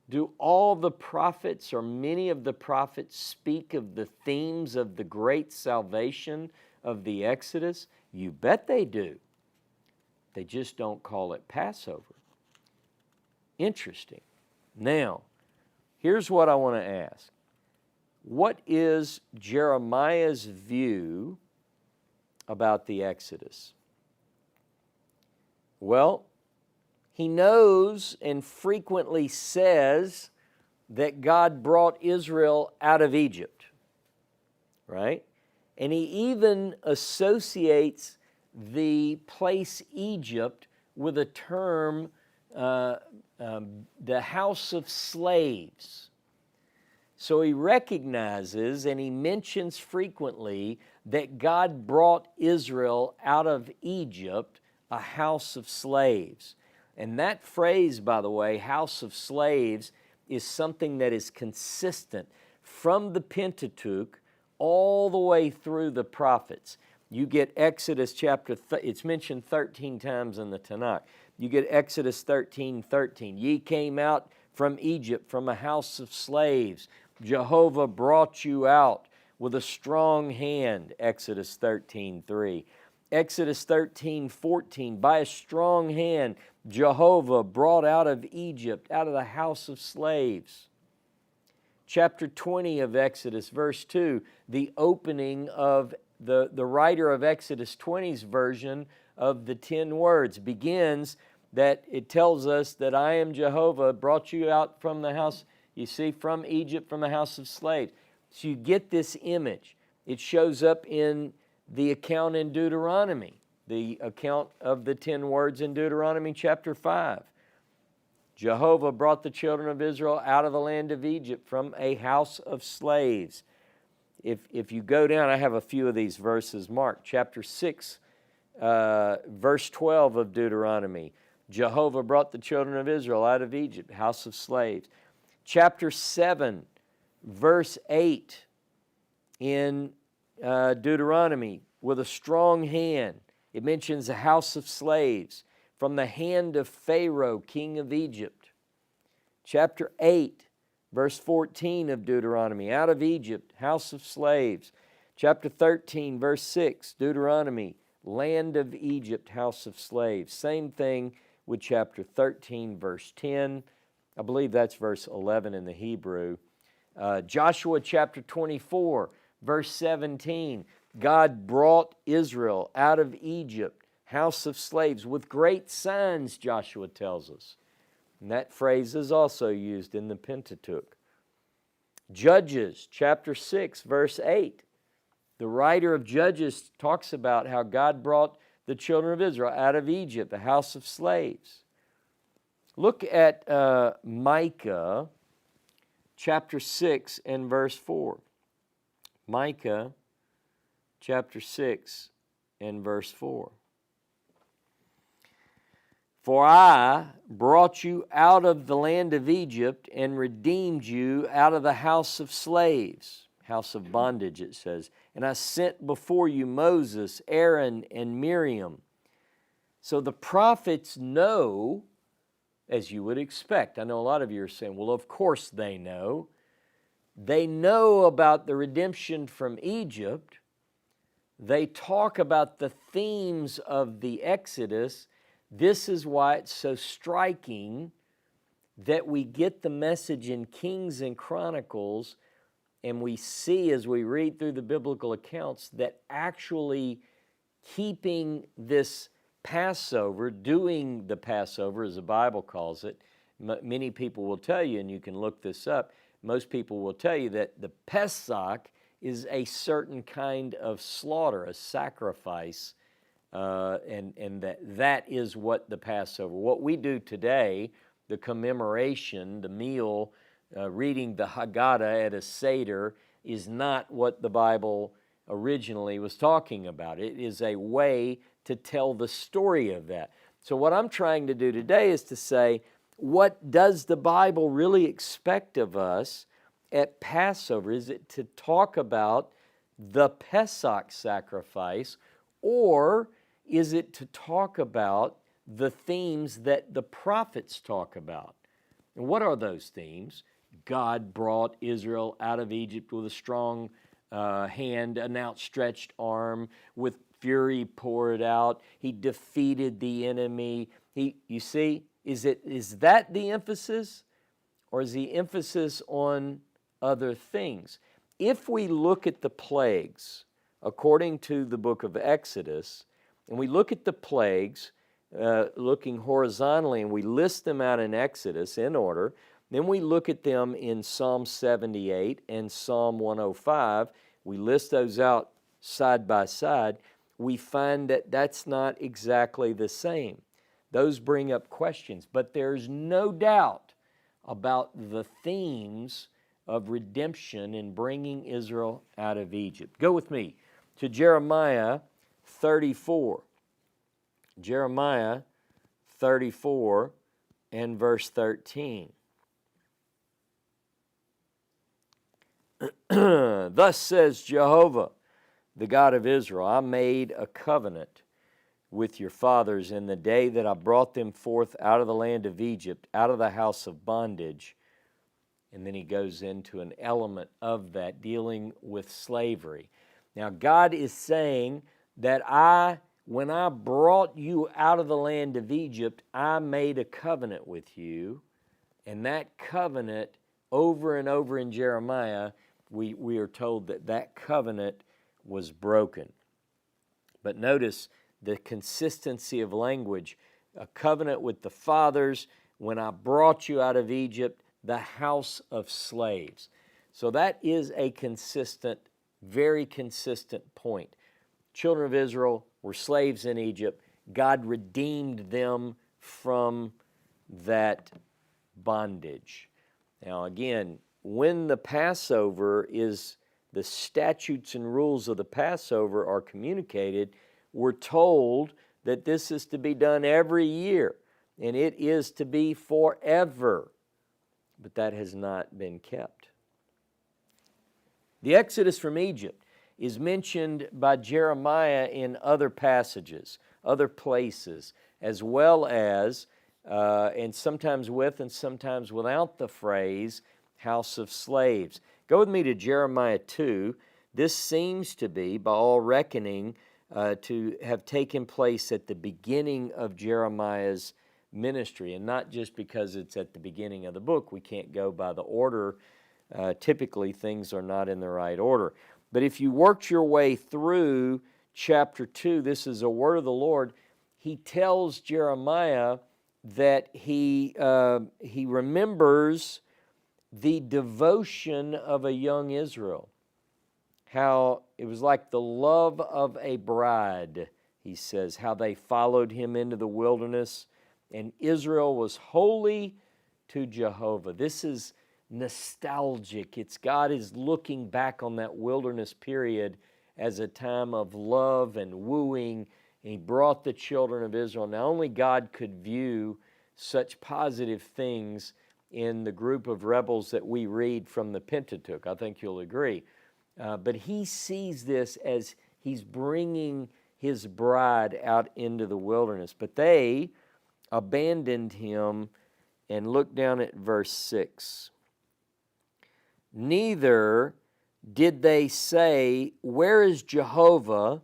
Do all the prophets or many of the prophets speak of the themes of the great salvation of the Exodus? You bet they do. They just don't call it Passover. Interesting. Now, here's what I want to ask. What is Jeremiah's view about the Exodus? Well, he knows and frequently says that God brought Israel out of Egypt, right? And he even associates the place Egypt with a term, the house of slaves. So he recognizes and he mentions frequently that God brought Israel out of Egypt, a house of slaves. And that phrase, by the way, house of slaves, is something that is consistent from the Pentateuch all the way through the prophets. You get Exodus it's mentioned 13 times in the Tanakh. You get Exodus 13:13. Ye came out from Egypt from a house of slaves. Jehovah brought you out with a strong hand, Exodus 13:3. Exodus 13:14, by a strong hand, Jehovah brought out of Egypt, out of the house of slaves. Chapter 20 of Exodus, verse 2, the opening of the writer of Exodus 20's version of the 10 words begins that it tells us that I am Jehovah, brought you out from the house, you see, from Egypt, from the house of slaves. So you get this image. It shows up in the account in Deuteronomy, the account of the 10 words in Deuteronomy chapter 5. Jehovah brought the children of Israel out of the land of Egypt from a house of slaves. If you go down, I have a few of these verses marked. Chapter 6, verse 12 of Deuteronomy. Jehovah brought the children of Israel out of Egypt, house of slaves. Chapter 7, verse 8 in Deuteronomy, with a strong hand. It mentions a house of slaves from the hand of Pharaoh, king of Egypt. Chapter 8, verse 14 of Deuteronomy, out of Egypt, house of slaves. Chapter 13, verse 6, Deuteronomy, land of Egypt, house of slaves. Same thing with chapter 13, verse 10. I believe that's verse 11 in the Hebrew. Joshua chapter 24, verse 17. God brought Israel out of Egypt, house of slaves, with great signs, Joshua tells us. And that phrase is also used in the Pentateuch. Judges chapter 6, verse 8. The writer of Judges talks about how God brought the children of Israel out of Egypt, the house of slaves. Look at Micah chapter 6 and verse 4. Micah chapter 6 and verse 4. For I brought you out of the land of Egypt and redeemed you out of the house of slaves, house of bondage it says. And I sent before you Moses, Aaron, and Miriam. So the prophets know, as you would expect. I know a lot of you are saying, well, of course they know. They know about the redemption from Egypt. They talk about the themes of the Exodus. This is why it's so striking that we get the message in Kings and Chronicles, and we see as we read through the biblical accounts that actually keeping this Passover, doing the Passover as the Bible calls it, many people will tell you, and you can look this up, most people will tell you that the Pesach is a certain kind of slaughter, a sacrifice, and that is what the Passover. What we do today, the commemoration, the meal, reading the Haggadah at a Seder, is not what the Bible originally was talking about. It is a way to tell the story of that. So what I'm trying to do today is to say, what does the Bible really expect of us at Passover? Is it to talk about the Pesach sacrifice, or is it to talk about the themes that the prophets talk about? And what are those themes? God brought Israel out of Egypt with a strong hand, an outstretched arm, with fury poured out. He defeated the enemy. You see, is that the emphasis, or is the emphasis on other things? If we look at the plagues, according to the book of Exodus, and we look at the plagues, looking horizontally, and we list them out in Exodus in order, then we look at them in Psalm 78 and Psalm 105. We list those out side by side. We find that that's not exactly the same. Those bring up questions, but there's no doubt about the themes of redemption in bringing Israel out of Egypt. Go with me to Jeremiah 34. Jeremiah 34 and verse 13. Thus says Jehovah, the God of Israel, I made a covenant with your fathers in the day that I brought them forth out of the land of Egypt, out of the house of bondage. And then he goes into an element of that dealing with slavery. Now God is saying that when I brought you out of the land of Egypt, I made a covenant with you. And that covenant, over and over in Jeremiah, we are told that covenant was broken. But notice the consistency of language. A covenant with the fathers, when I brought you out of Egypt, the house of slaves. So that is a consistent, very consistent point. Children of Israel were slaves in Egypt. God redeemed them from that bondage. Now again, when the Passover is, the statutes and rules of the Passover are communicated, we're told that this is to be done every year, and it is to be forever. But that has not been kept. The Exodus from Egypt is mentioned by Jeremiah in other passages, other places, as well as, and sometimes with and sometimes without the phrase, house of slaves. Go with me to Jeremiah 2. This seems to be, by all reckoning, to have taken place at the beginning of Jeremiah's ministry, and not just because it's at the beginning of the book. We can't go by the order. Typically, things are not in the right order. But if you worked your way through chapter 2, this is a word of the Lord. He tells Jeremiah that he remembers the devotion of a young Israel. How it was like the love of a bride, he says, how they followed him into the wilderness, and Israel was holy to Jehovah. This is nostalgic. God is looking back on that wilderness period as a time of love and wooing, and he brought the children of Israel. Now, only God could view such positive things in the group of rebels that we read from the Pentateuch. I think you'll agree. But he sees this as he's bringing his bride out into the wilderness. But they abandoned him, and look down at verse 6. Neither did they say, "Where is Jehovah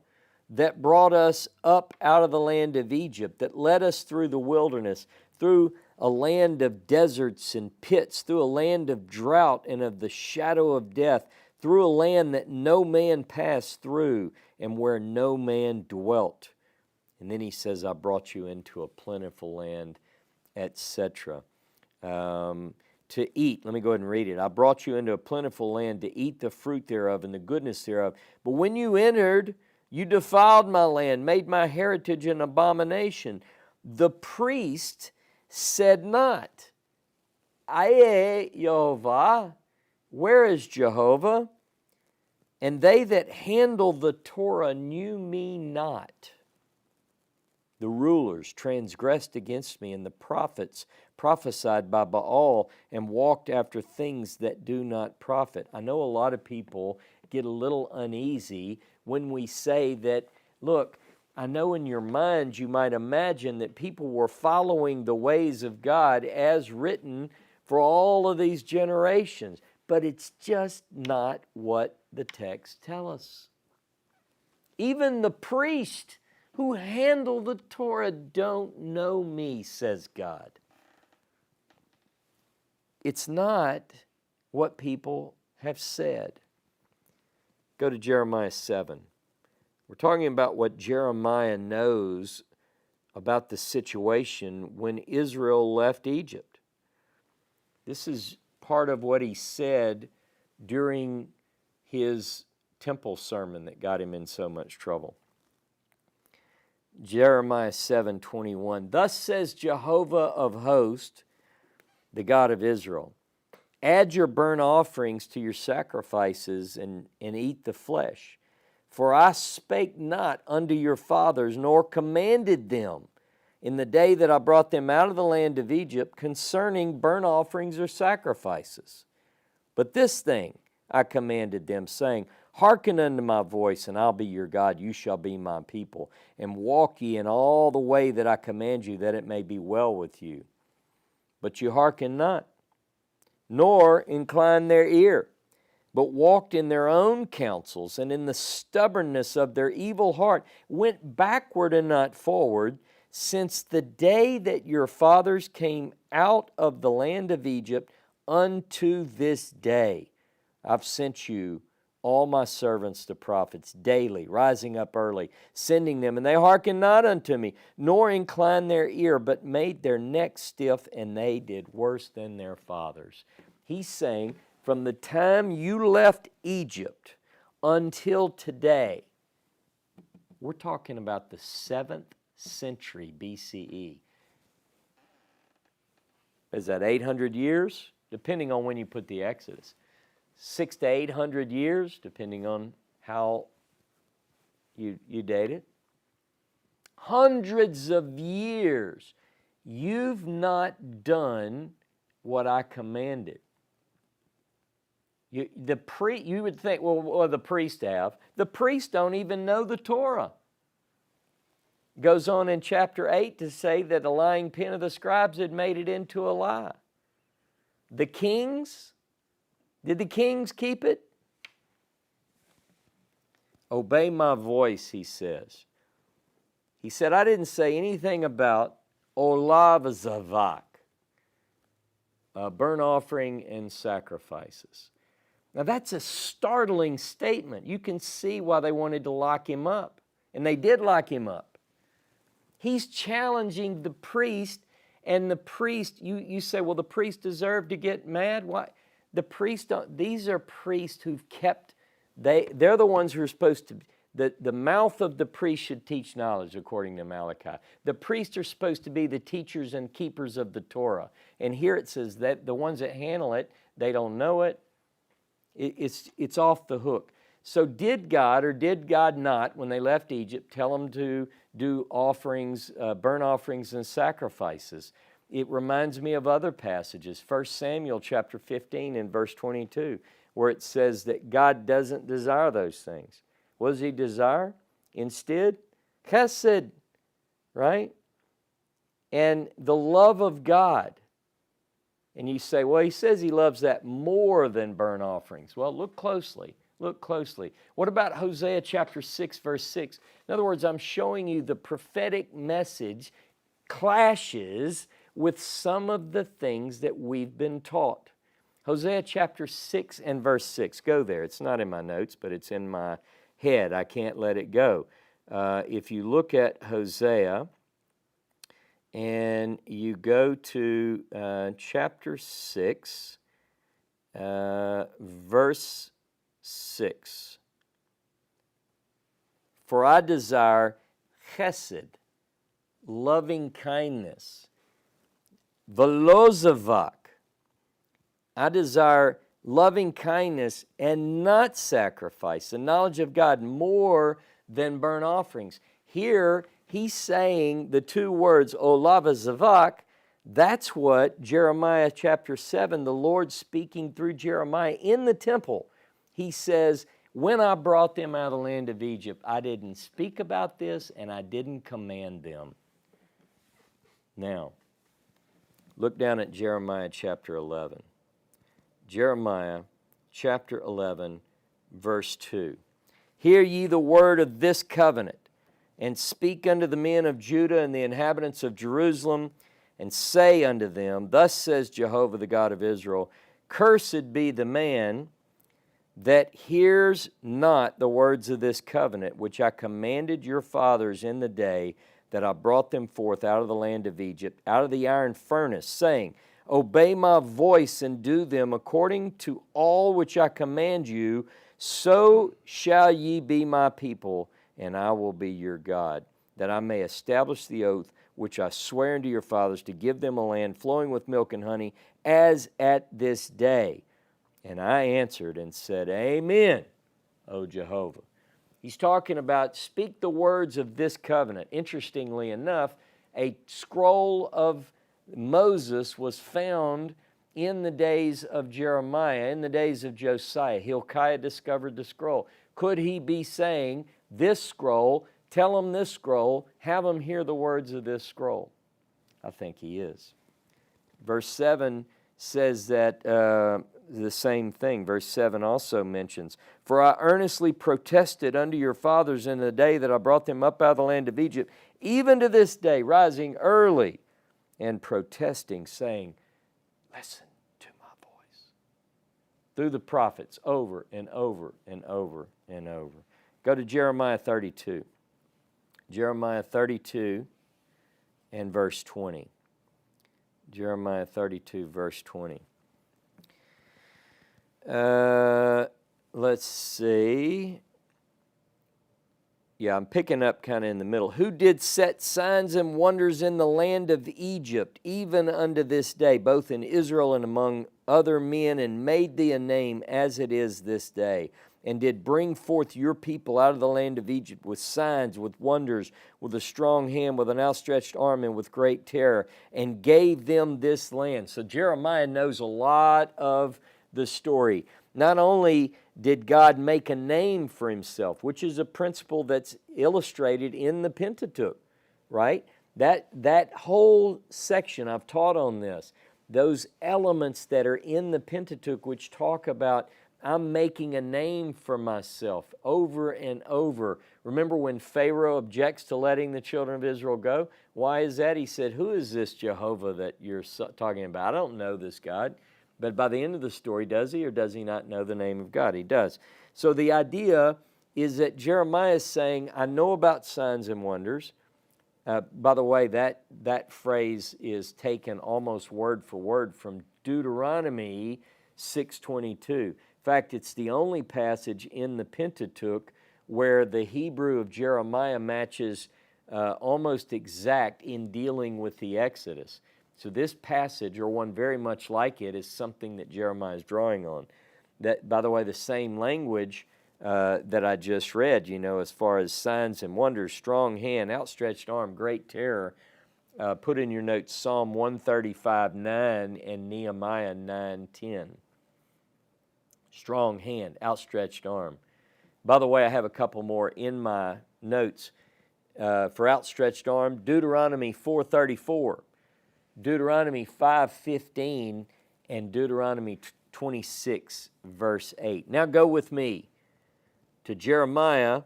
that brought us up out of the land of Egypt, that led us through the wilderness, through a land of deserts and pits, through a land of drought and of the shadow of death, through a land that no man passed through and where no man dwelt." And then he says, "I brought you into a plentiful land," etc. To eat. Let me go ahead and read it. "I brought you into a plentiful land to eat the fruit thereof and the goodness thereof. But when you entered, you defiled my land, made my heritage an abomination. The priest said not, 'Aye, Jehovah, where is Jehovah?' And they that handle the Torah knew me not. The rulers transgressed against me, and the prophets prophesied by Baal and walked after things that do not profit." I know a lot of people get a little uneasy when we say that, look, I know in your minds you might imagine that people were following the ways of God as written for all of these generations, but it's just not what the texts tell us. Even the priest who handle the Torah don't know me, says God. It's not what people have said. Go to Jeremiah 7. We're talking about what Jeremiah knows about the situation when Israel left Egypt. This is part of what he said during his temple sermon that got him in so much trouble. Jeremiah 7:21. "Thus says Jehovah of hosts, the God of Israel, add your burnt offerings to your sacrifices and eat the flesh. For I spake not unto your fathers, nor commanded them in the day that I brought them out of the land of Egypt concerning burnt offerings or sacrifices. But this thing I commanded them, saying, Hearken unto my voice, and I'll be your God, you shall be my people. And walk ye in all the way that I command you, that it may be well with you. But you hearken not, nor incline their ear, but walked in their own counsels, and in the stubbornness of their evil heart, went backward and not forward, since the day that your fathers came out of the land of Egypt unto this day. I've sent you all my servants the prophets daily, rising up early, sending them, and they hearkened not unto me, nor inclined their ear, but made their neck stiff, and they did worse than their fathers." He's saying, from the time you left Egypt until today, we're talking about the 7th century BCE. Is that 800 years? Depending on when you put the Exodus. 600 to 800 years, depending on how you date it. Hundreds of years. You've not done what I commanded. You would think, well, the priests have. The priests don't even know the Torah. Goes on in chapter 8 to say that the lying pen of the scribes had made it into a lie. The kings, Did the kings keep it? Obey my voice, he says. He said, I didn't say anything about olav zavak, burnt offering and sacrifices. Now that's a startling statement. You can see why they wanted to lock him up. And they did lock him up. He's challenging the priest, and the priest, you say, well, the priest deserved to get mad? Why? The priest, these are priests who've kept, they're the ones who are supposed to, the mouth of the priest should teach knowledge, according to Malachi. The priests are supposed to be the teachers and keepers of the Torah. And here it says that the ones that handle it, they don't know it. It's off the hook. So did God or did God not, when they left Egypt, tell them to do offerings, burnt offerings and sacrifices? It reminds me of other passages. 1 Samuel chapter 15 and verse 22, where it says that God doesn't desire those things. What does he desire? Instead, chesed, right? And the love of God. And you say, well, he says he loves that more than burnt offerings. Well, look closely. Look closely. What about Hosea chapter 6, verse 6? In other words, I'm showing you the prophetic message clashes with some of the things that we've been taught. Hosea chapter 6 and verse 6. Go there. It's not in my notes, but it's in my head. I can't let it go. If you look at Hosea and you go to chapter 6, verse 6. For I desire chesed, loving kindness, velozavak. I desire loving kindness and not sacrifice, the knowledge of God more than burnt offerings. Here, he's saying the two words, olav zavak. That's what Jeremiah chapter 7, the Lord speaking through Jeremiah in the temple. He says, when I brought them out of the land of Egypt, I didn't speak about this and I didn't command them. Now, look down at Jeremiah chapter 11. Jeremiah chapter 11, verse 2. Hear ye the word of this covenant, and speak unto the men of Judah and the inhabitants of Jerusalem, and say unto them, thus says Jehovah the God of Israel, cursed be the man that hears not the words of this covenant, which I commanded your fathers in the day that I brought them forth out of the land of Egypt, out of the iron furnace, saying, obey my voice and do them according to all which I command you, so shall ye be my people, and I will be your God, that I may establish the oath which I swear unto your fathers to give them a land flowing with milk and honey, as at this day. And I answered and said, Amen, O Jehovah. He's talking about speak the words of this covenant. Interestingly enough, a scroll of Moses was found in the days of Jeremiah, in the days of Josiah. Hezekiah discovered the scroll. Could he be saying, this scroll, tell them this scroll, have them hear the words of this scroll? I think he is. Verse 7 says that the same thing. Verse 7 also mentions, for I earnestly protested unto your fathers in the day that I brought them up out of the land of Egypt, even to this day, rising early and protesting, saying, listen to my voice. Through the prophets, over and over and over and over. Go to Jeremiah 32. Jeremiah 32 and verse 20. Jeremiah 32, verse 20. Let's see. Yeah, I'm picking up kind of in the middle. Who did set signs and wonders in the land of Egypt, even unto this day, both in Israel and among other men, and made thee a name as it is this day, and did bring forth your people out of the land of Egypt with signs, with wonders, with a strong hand, with an outstretched arm, and with great terror, and gave them this land. So Jeremiah knows a lot of the story. Not only did God make a name for himself, which is a principle that's illustrated in the Pentateuch, right? That whole section, I've taught on this. those elements that are in the Pentateuch which talk about I'm making a name for myself over and over. Remember when Pharaoh objects to letting the children of Israel go? Why is that? He said, who is this Jehovah that you're talking about? I don't know this God. But by the end of the story, does he or does he not know the name of God? He does. So the idea is that Jeremiah is saying, I know about signs and wonders. By the way, that phrase is taken almost word for word from Deuteronomy 6:22. In fact, it's the only passage in the Pentateuch where the Hebrew of Jeremiah matches almost exact in dealing with the Exodus. So this passage, or one very much like it, is something that Jeremiah is drawing on. That, by the way, the same language that I just read, as far as signs and wonders, strong hand, outstretched arm, great terror. Put in your notes Psalm 135:9 and Nehemiah 9:10. Strong hand, outstretched arm. By the way, I have a couple more in my notes for outstretched arm. Deuteronomy 4:34, Deuteronomy 5:15, and Deuteronomy 26, verse 8. Now go with me to Jeremiah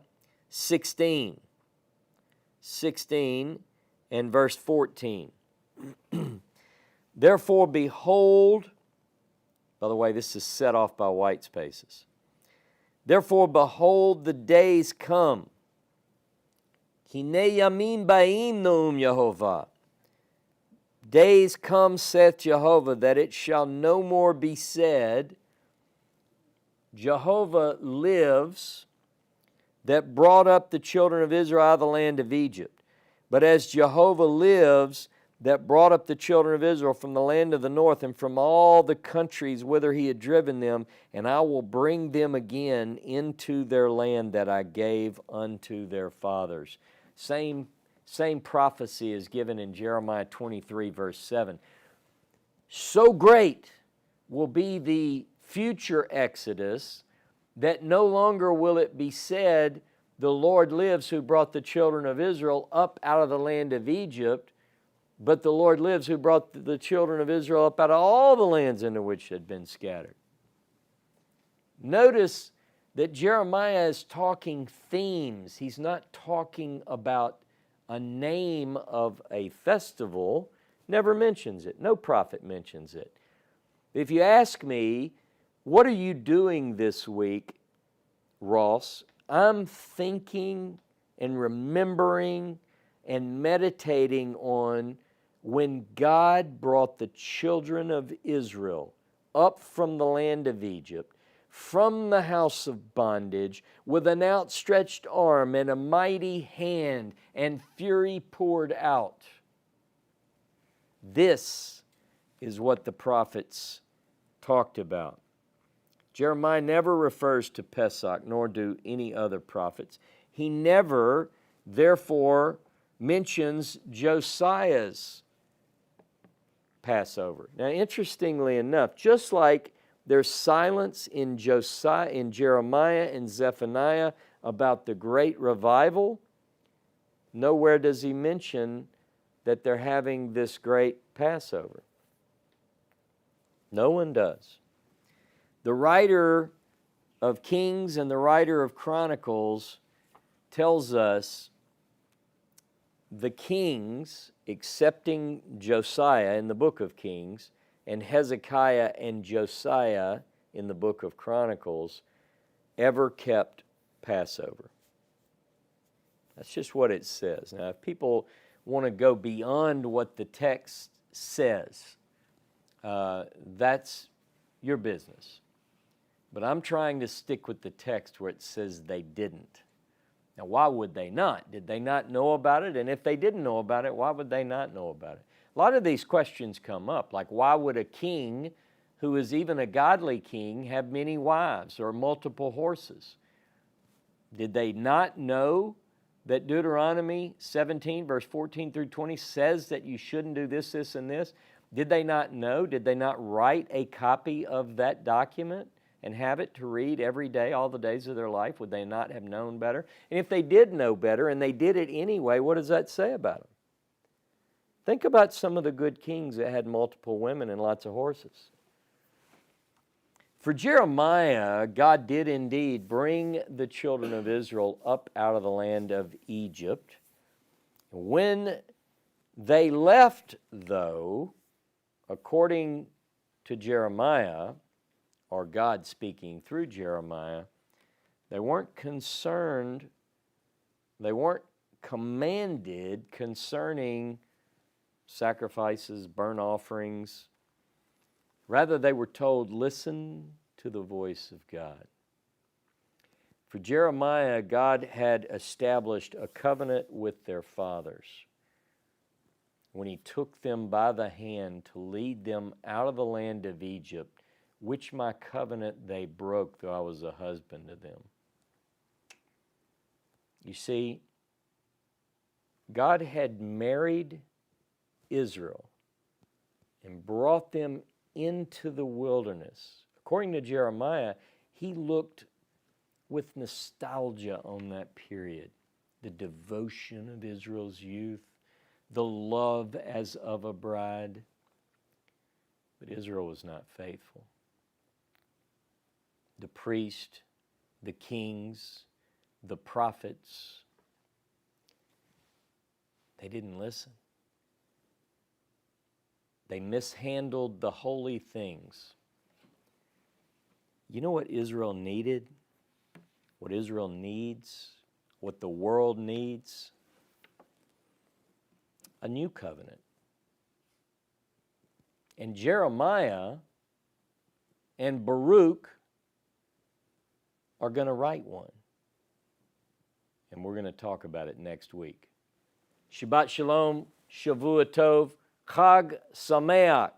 16 and verse 14. Therefore, behold, by the way, this is set off by white spaces. Therefore, behold, the days come. Hinei yamim ba'im no'um Yehovah. Days come, saith Jehovah, that it shall no more be said, Jehovah lives, that brought up the children of Israel out of the land of Egypt. But as Jehovah lives, that brought up the children of Israel from the land of the north and from all the countries whither he had driven them, and I will bring them again into their land that I gave unto their fathers. Same prophecy is given in Jeremiah 23, verse 7. So great will be the future Exodus that no longer will it be said, the Lord lives who brought the children of Israel up out of the land of Egypt, but the Lord lives who brought the children of Israel up out of all the lands into which had been scattered. Notice that Jeremiah is talking themes. He's not talking about a name of a festival. Never mentions it. No prophet mentions it. If you ask me, what are you doing this week, Ross? I'm thinking and remembering and meditating on when God brought the children of Israel up from the land of Egypt, from the house of bondage, with an outstretched arm and a mighty hand, and fury poured out. This is what the prophets talked about. Jeremiah never refers to Pesach, nor do any other prophets. He never, therefore, mentions Josiah's Passover. Now, interestingly enough, just like there's silence in Jeremiah and Zephaniah about the great revival, nowhere does he mention that they're having this great Passover. No one does. The writer of Kings and the writer of Chronicles tells us the kings, excepting Josiah in the book of Kings, and Hezekiah and Josiah in the book of Chronicles, ever kept Passover. That's just what it says. Now, if people want to go beyond what the text says, that's your business. But I'm trying to stick with the text where it says they didn't. Now, why would they not? Did they not know about it? And if they didn't know about it, why would they not know about it? A lot of these questions come up, like why would a king who is even a godly king have many wives or multiple horses? Did they not know that Deuteronomy 17, verse 14 through 20 says that you shouldn't do this, this, and this? Did they not know? Did they not write a copy of that document and have it to read every day, all the days of their life? Would they not have known better? And if they did know better and they did it anyway, what does that say about them? Think about some of the good kings that had multiple women and lots of horses. For Jeremiah, God did indeed bring the children of Israel up out of the land of Egypt. When they left, though, according to Jeremiah, or God speaking through Jeremiah, they weren't concerned, they weren't commanded concerning sacrifices, burnt offerings. Rather, they were told, listen to the voice of God. For Jeremiah, God had established a covenant with their fathers when he took them by the hand to lead them out of the land of Egypt, which my covenant they broke, though I was a husband to them. You see, God had married Israel and brought them into the wilderness. According to Jeremiah, he looked with nostalgia on that period, the devotion of Israel's youth, the love as of a bride. But Israel was not faithful. The priest, the kings, the prophets, they didn't listen. They mishandled the holy things. You know what Israel needed? What Israel needs? What the world needs? A new covenant. And Jeremiah and Baruch are going to write one. And we're going to talk about it next week. Shabbat Shalom, Shavua Tov, Chag Sameach.